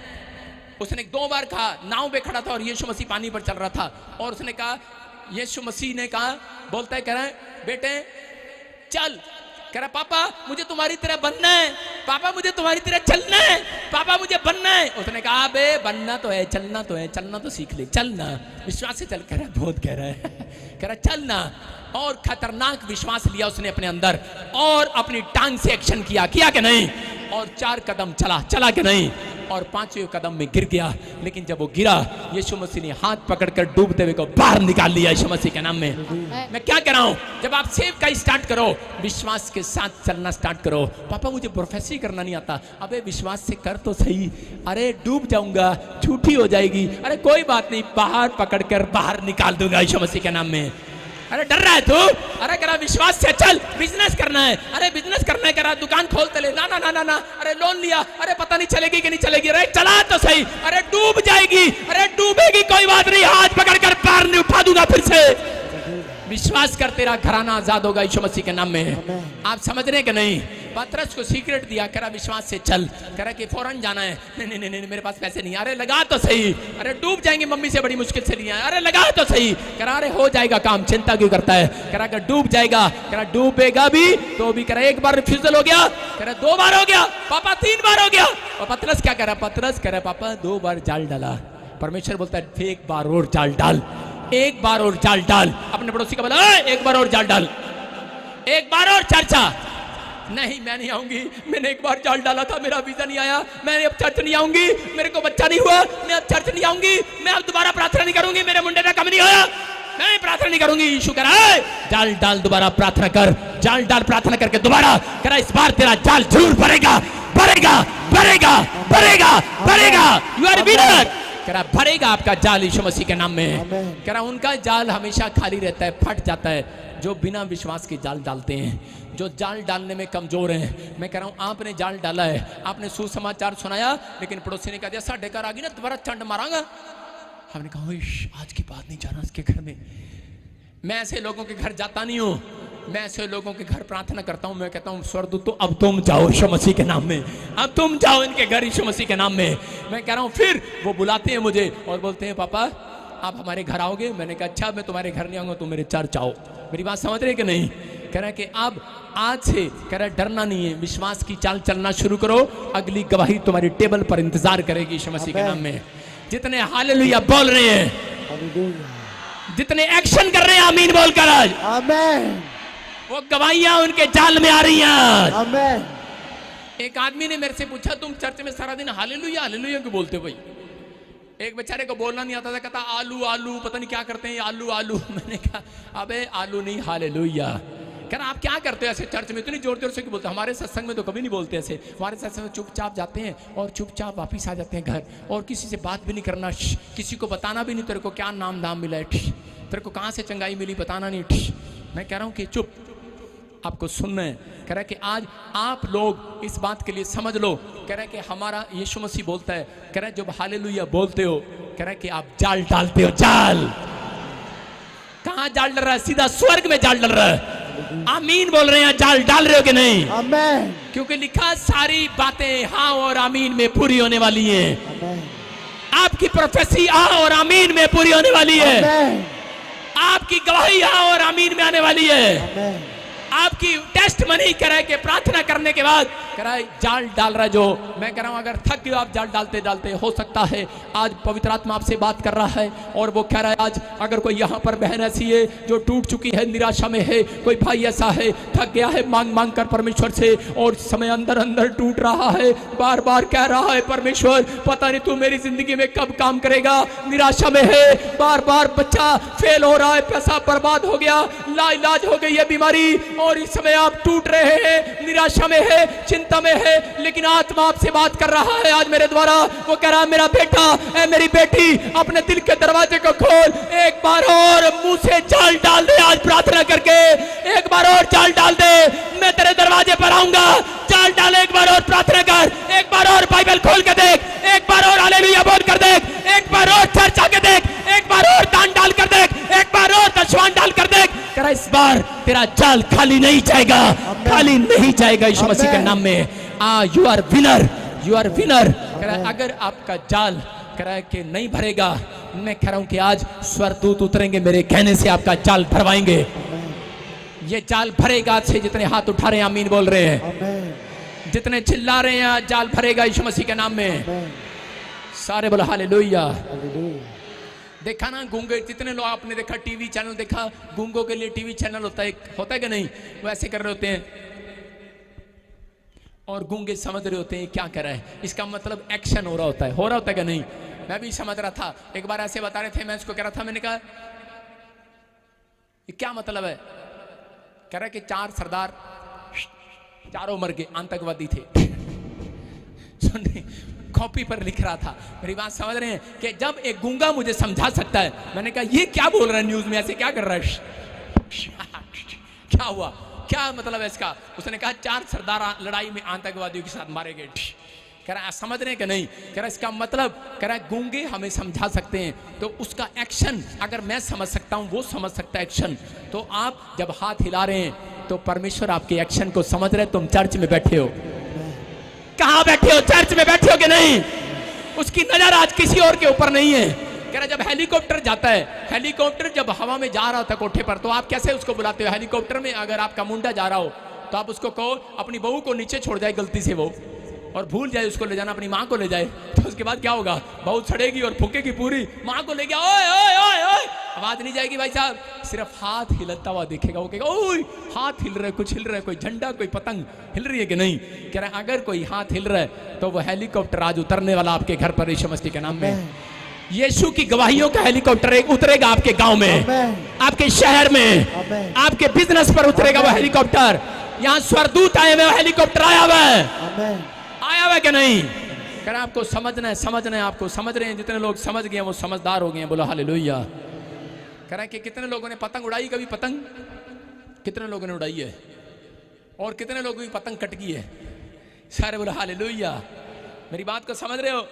उसने 2 बार कहा, नाव पे खड़ा था और यीशु मसीह पानी पर चल रहा था, और उसने कहा, यीशु मसीह ने कहा, बोलता है, कह रहा है बेटे चल, कह रहा पापा मुझे तुम्हारी तरह बनना है, पापा मुझे तुम्हारी तरह चलना है, पापा मुझे बनना है। उसने कहा बे बनना तो है, चलना तो है, चलना तो सीख ले, चलना विश्वास से चल। कह रहा बहुत कह रहा है, कह रहा चलना। और खतरनाक विश्वास लिया उसने अपने अंदर और अपनी टांग से एक्शन किया कि नहीं, और 4 कदम चला कि नहीं, और 5वें कदम में गिर गया। लेकिन जब वो गिरा, यीशु मसीह ने हाथ पकड़कर डूबते हुए को बाहर निकाल लिया यीशु मसीह के नाम में। मैं क्या कह रहा हूं, जब आप सेव का स्टार्ट करो, विश्वास के साथ चलना स्टार्ट करो। पापा मुझे प्रोफेसी करना नहीं आता, अबे विश्वास से कर तो सही। अरे डूब जाऊंगा, झूठी हो जाएगी, अरे कोई बात नहीं, बाहर पकड़कर बाहर निकाल दूंगा यीशु मसीह के नाम में। अरे डर रहा है तू, अरे करा विश्वास से चल, बिजनेस करना है, अरे बिजनेस करना है, करा दुकान खोलते ले, ना ना ना ना ना, अरे लोन लिया, अरे पता नहीं चलेगी कि नहीं चलेगी, अरे चला तो सही, अरे डूब जाएगी, अरे डूबेगी कोई बात नहीं, हाथ पकड़कर पार नहीं उठा दूंगा फिर से। विश्वास कर, तेरा घराना आजाद होगा यीशु मसीह के नाम में। आप समझ रहे कि नहीं? पतरस को सीक्रेट दिया, करा विश्वास से चल, करा कि फौरन जाना है, नहीं नहीं नहीं मेरे पास पैसे नहीं, अरे लगा तो सही, अरे डूब जाएंगे, मम्मी से बड़ी मुश्किल से लिया, अरे लगा तो सही, करा अरे हो जाएगा काम, चिंता क्यों करता है, करा कर डूब जाएगा, करा डूबेगा भी तो भी, करा 1 बार रिफ्यूजल हो गया, करा 2 बार हो गया, पापा 3 बार हो गया। और पतरस क्या कह रहा, पतरस कह रहा पापा 2 बार जाल डाला। परमेश्वर बोलता है 1 बार और जाल डाल, 1 बार और जाल डाल। अपने पड़ोसी का बोला 1 बार और जाल डाल, 1 बार और चर्चा। नहीं मैं नहीं आऊंगी, मैंने 1 बार जाल डाला था, मेरा वीजा नहीं आया, मैं अब चर्च नहीं आऊंगी, मेरे को बच्चा नहीं हुआ, मैं अब चर्च नहीं आऊंगी, मैं अब दोबारा प्रार्थना नहीं करूंगी, मेरे मुंडे का कम नहीं होया, मैं प्रार्थना नहीं करूंगी। यीशु कह रहा है जाल डाल, दोबारा प्रार्थना कर, जाल डाल, प्रार्थना करके दोबारा कह रहा इस बार तेरा जाल जरूर भरेगा, भरेगा, भरेगा, भरेगा, भरेगा। You are winner. कह रहा भरेगा आपका जाल यीशु मसीह के नाम में। कह रहा उनका जाल हमेशा खाली रहता है, फट जाता है, जो बिना विश्वास के जाल डालते हैं, जो जाल डालने में कमजोर हैं। मैं कह रहा हूं आपने जाल डाला है, आपने सुसमाचार सुनाया, लेकिन पड़ोसी ने कह दिया साढ़े घर आ गई ना दोबारा चंड मारांगा। हमने कहा आज की बात नहीं जाना उसके घर में। मैं ऐसे लोगों के घर जाता नहीं हूं, मैं ऐसे लोगों के घर प्रार्थना करता हूं। मैं कहता हूं स्वर्गदूत तो अब तुम जाओ यीशु मसीह के नाम में, अब तुम जाओ इनके घर यीशु मसीह के नाम में। मैं कह रहा हूं फिर वो बुलाते हैं मुझे और बोलते हैं पापा आप हमारे घर आओगे। मैंने कहा अच्छा मैं तुम्हारे घर नहीं आऊंगा, तुम मेरे चर्च आओ। मेरी बात समझ रहे कि नहीं? कह रहा है कि अब आज से कह रहा है डरना नहीं है, विश्वास की चाल चलना शुरू करो, अगली गवाही तुम्हारी टेबल पर इंतजार करेगी यीशु मसीह के नाम में। जितने हालेलुया बोल रहे हैं, जितने एक्शन कर रहे हैं आमीन बोलकर आज, आमीन, वो गवाहियां उनके जाल में आ रही हैं। आमीन। एक आदमी ने मेरे से पूछा तुम चर्च में सारा दिन हालेलुया हालेलुया क्यों बोलते हो भाई? एक बेचारे को बोलना नहीं आता था, कहता आलू आलू पता नहीं क्या करते हैं आलू आलू। मैंने कहा अबे आलू नहीं हालेलुया। कह रहा आप क्या करते हो ऐसे चर्च में इतनी जोर जोर से क्यों बोलते? हमारे सत्संग में तो कभी नहीं बोलते ऐसे, हमारे सत्संग में चुपचाप जाते हैं और चुपचाप वापिस आ जाते हैं घर, और किसी से बात भी नहीं करना, किसी को बताना भी नहीं तेरे को क्या नाम दाम मिला है, तेरे को कहाँ से चंगाई मिली बताना नहीं। मैं कह रहा हूँ कि चुप, आपको सुनना है। कह रहा है कि आज आप लोग इस बात के लिए समझ लो, कह रहा है कि हमारा यीशु मसीह बोलता है, कह रहा है जब हालेलुया बोलते हो, कह रहा है कि आप जाल डालते हो। जाल कहाँ जाल डल रहा है? सीधा स्वर्ग में जाल डल रहा है। आमीन बोल रहे हैं, जाल डाल रहे हो कि नहीं? आमीन। क्योंकि लिखा सारी बातें हाँ और आमीन में पूरी होने वाली हैं। आपकी प्रोफेसी हाँ और आमीन में पूरी होने वाली है। आपकी गवाही हाँ और आमीन में आने वाली है। आपकी टेस्ट मनी कराए के प्रार्थना करने के बाद कराए जाल डाल रहा है जो। मैं कह रहा हूं अगर थक गए आप जाल डालते डालते, हो सकता है आज पवित्र आत्मा आपसे बात कर रहा है और वो कह रहा है आज अगर कोई यहाँ पर बहन ऐसी है जो टूट चुकी है, निराशा में है, कोई भाई ऐसा है थक गया है मांग मांग कर परमेश्वर से और समय अंदर अंदर टूट रहा है, बार बार कह रहा है परमेश्वर पता नहीं तू मेरी जिंदगी में कब काम करेगा, निराशा में है, बार बार बच्चा फेल हो रहा है, पैसा बर्बाद हो गया, लाइलाज हो गई है बीमारी और इस समय आप टूट रहे हैं, निराशा में है, चिंता में है, लेकिन आत्मा आपसे बात कर रहा है आज मेरे द्वारा। वो कह रहा है मेरा बेटा ऐ मेरी बेटी अपने दिल के दरवाजे को खोल, एक बार और मुंह से जाल डाल दे आज प्रार्थना करके, एक बार और जाल डाल दे, मैं तेरे दरवाजे पर आऊंगा, जाल डाल, एक बार और प्रार्थना कर, एक बार और बाइबल खोल के देख, एक बार और हालेलुया बोल कर देख, एक बार और चर्च आके देख, एक बार और दान कह रहा इस बार तेरा जाल खाली नहीं जाएगा, खाली नहीं जाएगा यीशु मसीह के नाम में। You are winner, you are winner. कह रहा है अगर आपका जाल कह रहा है कि नहीं भरेगा, मैं कह रहा हूं कि आज स्वर्गदूत उतरेंगे मेरे कहने से आपका जाल भरवाएंगे। ये जाल भरेगा। आज से जितने हाथ उठा रहे हैं आमीन बोल रहे हैं, जितने चिल्ला रहे हैं आज जाल भरेगा यीशु मसीह के नाम में। सारे बोलो हालेलुया। देखा ना गूंगे, जितने लोग आपने देखा टीवी चैनल देखा, गूंगों के लिए टीवी चैनल होता है कि नहीं, वो ऐसे कर रहे होते हैं और गूंगे समझ रहे होते हैं क्या कर रहा है, इसका मतलब एक्शन हो रहा होता है कि नहीं। मैं भी समझ रहा था, एक बार ऐसे बता रहे थे, मैं उसको कह रहा था, मैंने कहा ये क्या मतलब है, कह रहा है कि 4 सरदार चारों मर गए, आतंकवादी थे। सुन कॉपी पर लिख रहा था, मेरी बात समझ रहे हैं कि जब एक गूंगा मुझे समझा सकता है, मैंने कहा ये क्या बोल रहा है न्यूज में, ऐसे क्या कर रहा है, क्या हुआ, क्या मतलब है इसका। उसने कहा 4 सरदार लड़ाई में आतंकवादियों के साथ मारे गए। कह रहा है समझ रहे हैं कि नहीं, कह रहा है इसका मतलब, कह रहा है गूंगे हमें समझा सकते हैं, तो उसका एक्शन अगर मैं समझ सकता हूं, वो समझ सकता है एक्शन। तो आप जब हाथ हिला रहे हैं तो परमेश्वर आपके एक्शन को समझ रहे। तुम चर्च में बैठे हो, कहां बैठे हो, चर्च में बैठे हो कि नहीं, उसकी नजर आज किसी और के ऊपर नहीं है। कह रहा जब हेलीकॉप्टर जाता है, हेलीकॉप्टर जब हवा में जा रहा होता है कोठे पर, तो आप कैसे उसको बुलाते हो। हेलीकॉप्टर में अगर आपका मुंडा जा रहा हो तो आप उसको कहो अपनी बहू को नीचे छोड़ जाए गलती से वो, और भूल जाए उसको ले जाना, अपनी माँ को ले जाए, तो उसके बाद क्या होगा, बहू सड़ेगी और फूकेगी पूरी, माँ को ले गया, ओए ओए ओए ओए, आवाज नहीं जाएगी भाई साहब, सिर्फ हाथ हिलता हुआ दिखेगा, वो कहेगा ओए हाथ हिल रहा है, कुछ हिल रहा है, कोई झंडा कोई पतंग हिल रही है कि नहीं। कह रहा है अगर कोई हाथ हिल रहा है तो वो हेलीकॉप्टर आज उतरने वाला आपके घर पर यीशु मसीह के नाम में। यीशु की गवाहियों का हेलीकॉप्टर उतरेगा आपके गांव में, आपके शहर में, आपके बिजनेस पर उतरेगा वो हेलीकॉप्टर। यहाँ स्वर्गदूत आए हुए, हेलीकॉप्टर आया हुआ है, आया हुआ कि नहीं। कह रहा आपको समझना है, समझना है, आपको समझ रहे हैं। जितने लोग समझ गए वो समझदार हो गए हैं, बोलो हालेलुया। कह रहा है कि कितने लोगों ने पतंग उड़ाई, कभी पतंग कितने लोगों ने उड़ाई है, और कितने लोगों की पतंग कट गई है, सारे बोलो हालेलुया। मेरी बात को समझ रहे हो।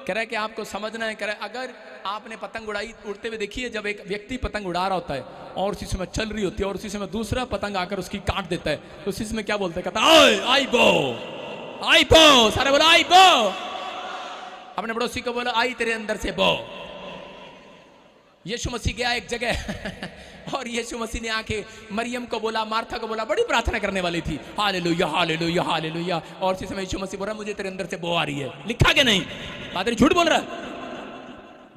कह रहा है कि आपको समझना है। कह रहा है अगर आपने पतंग उड़ाई उड़ते हुए देखी है, जब एक व्यक्ति पतंग उड़ा रहा होता है और उसी समय चल रही होती है और उसी समय दूसरा पतंग आकर उसकी काट देता है, तो उसी समय क्या बोलता है, कहता है आई बो, आई बो, सारे बोला आई बो। अपने पड़ोसी को बोला आई तेरे अंदर से बो। यीशु मसीह गया एक जगह और यीशु मसीह ने आके मरियम को बोला, मार्था को बोला, बड़ी प्रार्थना करने वाली थी, हालेलुया हालेलुया हालेलुया, और इसी समय यीशु मसीह बोल रहा मुझे तेरे अंदर से बो आ रही है। लिखा कि नहीं, पादरी झूठ बोल रहा है,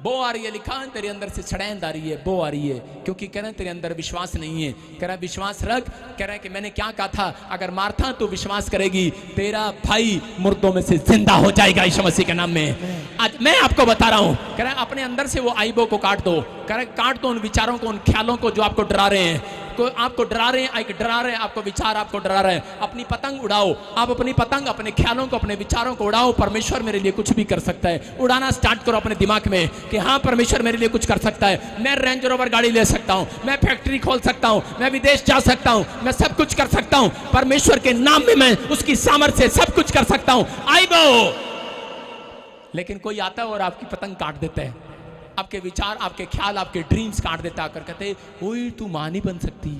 बो आ रही है, लिखा तेरे अंदर से सड़ैंद आ रही है, बो आ रही है, क्योंकि कह रहे हैं तेरे अंदर विश्वास नहीं है। कह रहा है विश्वास रख। कह रहा है कि मैंने क्या कहा था, अगर मार्था तू विश्वास करेगी तेरा भाई मुर्दों में से जिंदा हो जाएगा यीशु मसीह के नाम में। आज मैं आपको बता रहा हूं, कह रहा है अपने अंदर से वो आईबो को काट दो। कह रहा है काट दो उन विचारों को, उन ख्यालों को जो आपको डरा रहे हैं, आपको डरा रहे हैं, डरा रहे हैं, आपको विचार आपको डरा रहे हैं। अपनी पतंग उड़ाओ, आप अपनी पतंग, अपने ख्यालों को, अपने विचारों को उड़ाओ। परमेश्वर मेरे लिए कुछ भी कर सकता है। उड़ाना स्टार्ट करो अपने दिमाग में कि हाँ परमेश्वर मेरे लिए कुछ कर सकता है। मैं रेंज रोवर गाड़ी ले सकता हूँ, मैं फैक्ट्री खोल सकता हूँ, मैं विदेश जा सकता हूँ, मैं सब कुछ कर सकता हूँ। परमेश्वर के नाम में मैं उसकी सामर्थ्य से सब कुछ कर सकता हूँ। आई बो। लेकिन कोई आता है और आपकी पतंग काट देता है, आपके विचार, आपके ख्याल, आपके ड्रीम्स काट देता आकर, कहते ओए तू मां नहीं बन सकती,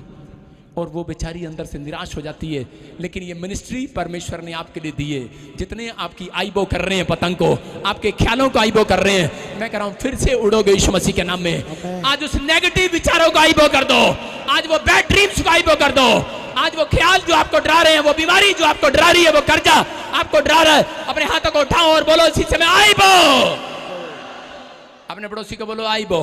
और वो बेचारी अंदर से निराश हो जाती है। लेकिन ये मिनिस्ट्री परमेश्वर ने आपके लिए दी है। जितने आपकी आईबो कर रहे हैं पतंग को, आपके ख्यालों को आईबो कर रहे हैं, मैं कह रहा हूं फिर से उड़ोगे यीशु मसीह के नाम में। आज उस नेगेटिव विचारों को आईबो कर दो, आज वो बैड ड्रीम्स को आईबो कर दो, आज वो ख्याल जो आपको डरा रहे हैं, वो बीमारी जो आपको डरा रही है, वो कर्जा आपको डरा रहा है, अपने हाथों को उठाओ और बोलो इसी समय आईबो। अपने पड़ोसी को बोलो आईबो।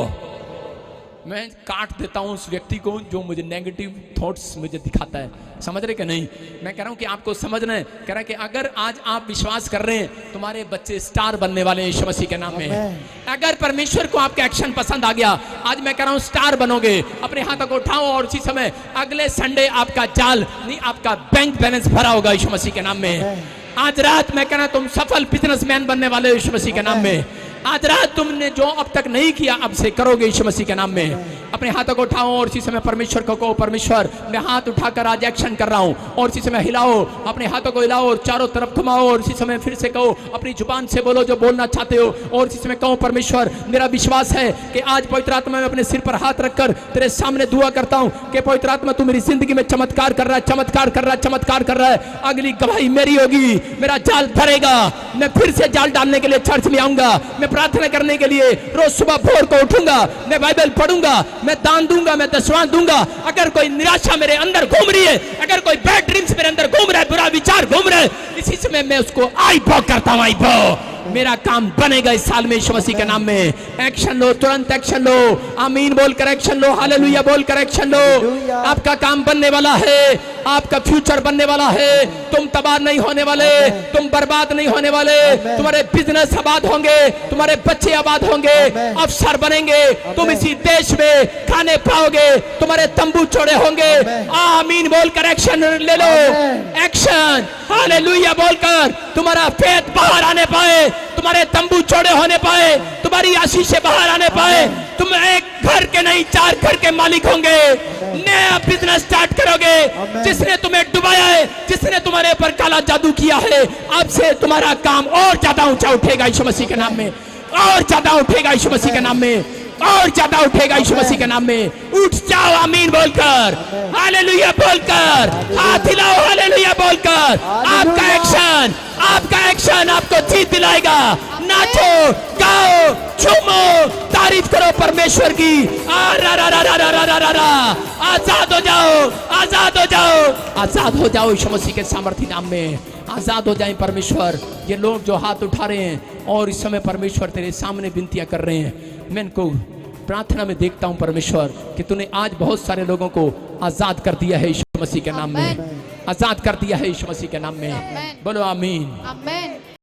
मैं काट देता हूं उस व्यक्ति को जो मुझे नेगेटिव थॉट्स मुझे दिखाता है। समझ रहे कि नहीं? मैं कह रहा हूं कि आपको समझना है। कह रहा है कि अगर आज आप विश्वास कर रहे हैं, तुम्हारे बच्चे स्टार बनने वाले हैं यीशु मसीह के नाम में। अगर परमेश्वर को आपका एक्शन पसंद आ गया, आज मैं कह रहा हूं स्टार बनोगे। अपने हाथों को उठाओ और उसी समय अगले संडे आपका जाल नहीं, आपका बैंक बैलेंस भरा होगा यीशु मसीह के नाम में। आज रात मैं कह रहा हूं तुम सफल बिजनेसमैन बनने वाले हो यीशु मसीह के नाम में। आज रात तुमने जो अब तक नहीं किया, अब से करोगे यीशु मसीह के नाम में। अपने हाथों को उठाओ और इसी समय परमेश्वर को कहो, परमेश्वर मैं हाथ उठाकर आज एक्शन कर रहा हूँ। और इसी समय हिलाओ, अपने हाथों को हिलाओ और चारों तरफ घुमाओ और इसी समय फिर से कहो, अपनी जुबान से बोलो जो बोलना चाहते हो। और इसी समय कहो, परमेश्वर मेरा विश्वास है कि आज पवित्र आत्मा में अपने सिर पर हाथ रखकर तेरे सामने दुआ करता हूँ कि पवित्र आत्मा तू मेरी जिंदगी में चमत्कार कर रहा है, चमत्कार कर रहा है, चमत्कार कर रहा है। अगली गवाही मेरी होगी, मेरा जाल भरेगा, मैं फिर से जाल डालने के लिए चर्च में आऊंगा, मैं प्रार्थना करने के लिए रोज सुबह भोर को उठूंगा, मैं बाइबल पढ़ूंगा, मैं दान दूंगा, मैं दशवां दूंगा। अगर कोई निराशा मेरे अंदर घूम रही है, अगर कोई बैड ड्रीम्स मेरे अंदर घूम रहा है, बुरा विचार घूम रहा है, इसी समय मैं उसको आई बो करता हूं, आई बो। मेरा काम बनेगा इस साल में यीशु मसीह के नाम में। एक्शन लो, तुरंत एक्शन लो, आमीन बोलकर एक्शन लो, हालेलुया बोलकर एक्शन लो। आपका काम बनने वाला है, आपका फ्यूचर बनने वाला है। तुम तबाह नहीं होने वाले, तुम बर्बाद नहीं होने वाले, तुम्हारे बिजनेस आबाद होंगे, तुम्हारे बच्चे आबाद होंगे, अफसर बनेंगे, तुम इसी देश में खाने पाओगे, तुम्हारे तंबू चौड़े होंगे। आमीन बोलकर एक्शन ले लो, एक्शन हालेलुया बोलकर तुम्हारा फेथ बाहर आने पाए, तुम्हारे तंबू चौड़े होने पाए, तुम्हारी आशीषें बाहर आने पाए, तुम एक घर के नहीं 4 घर के मालिक होंगे, नया बिजनेस स्टार्ट करोगे। जिसने तुम्हें डुबाया है, जिसने तुम्हारे ऊपर काला जादू किया है, अब से तुम्हारा काम और ज्यादा ऊंचा उठेगा यीशु मसीह के नाम में, और ज्यादा उठेगा यीशु मसीह के नाम में, और ज्यादा उठेगा यीशु मसीह के नाम में। उठ जाओ आमीन बोलकर, हालेलुया बोलकर, हाथ हिलाओ हालेलुया बोलकर। आपका एक्शन, आपका एक्शन आपको जीत दिलाएगा। नाचो, गाओ, झूमो, तारीफ करो परमेश्वर की। आजाद हो जाओ, आजाद हो जाओ, आजाद हो जाओ यीशु मसीह के सामर्थी नाम में। आजाद हो जाए परमेश्वर। ये लोग जो हाथ उठा रहे हैं और इस समय परमेश्वर तेरे सामने विनतियां कर रहे हैं, मैं इनको प्रार्थना में देखता हूं परमेश्वर कि तूने आज बहुत सारे लोगों को आजाद कर दिया है यीशु मसीह के नाम में, आजाद कर दिया है यीशु मसीह के नाम में। बोलो आमीन। आमीन।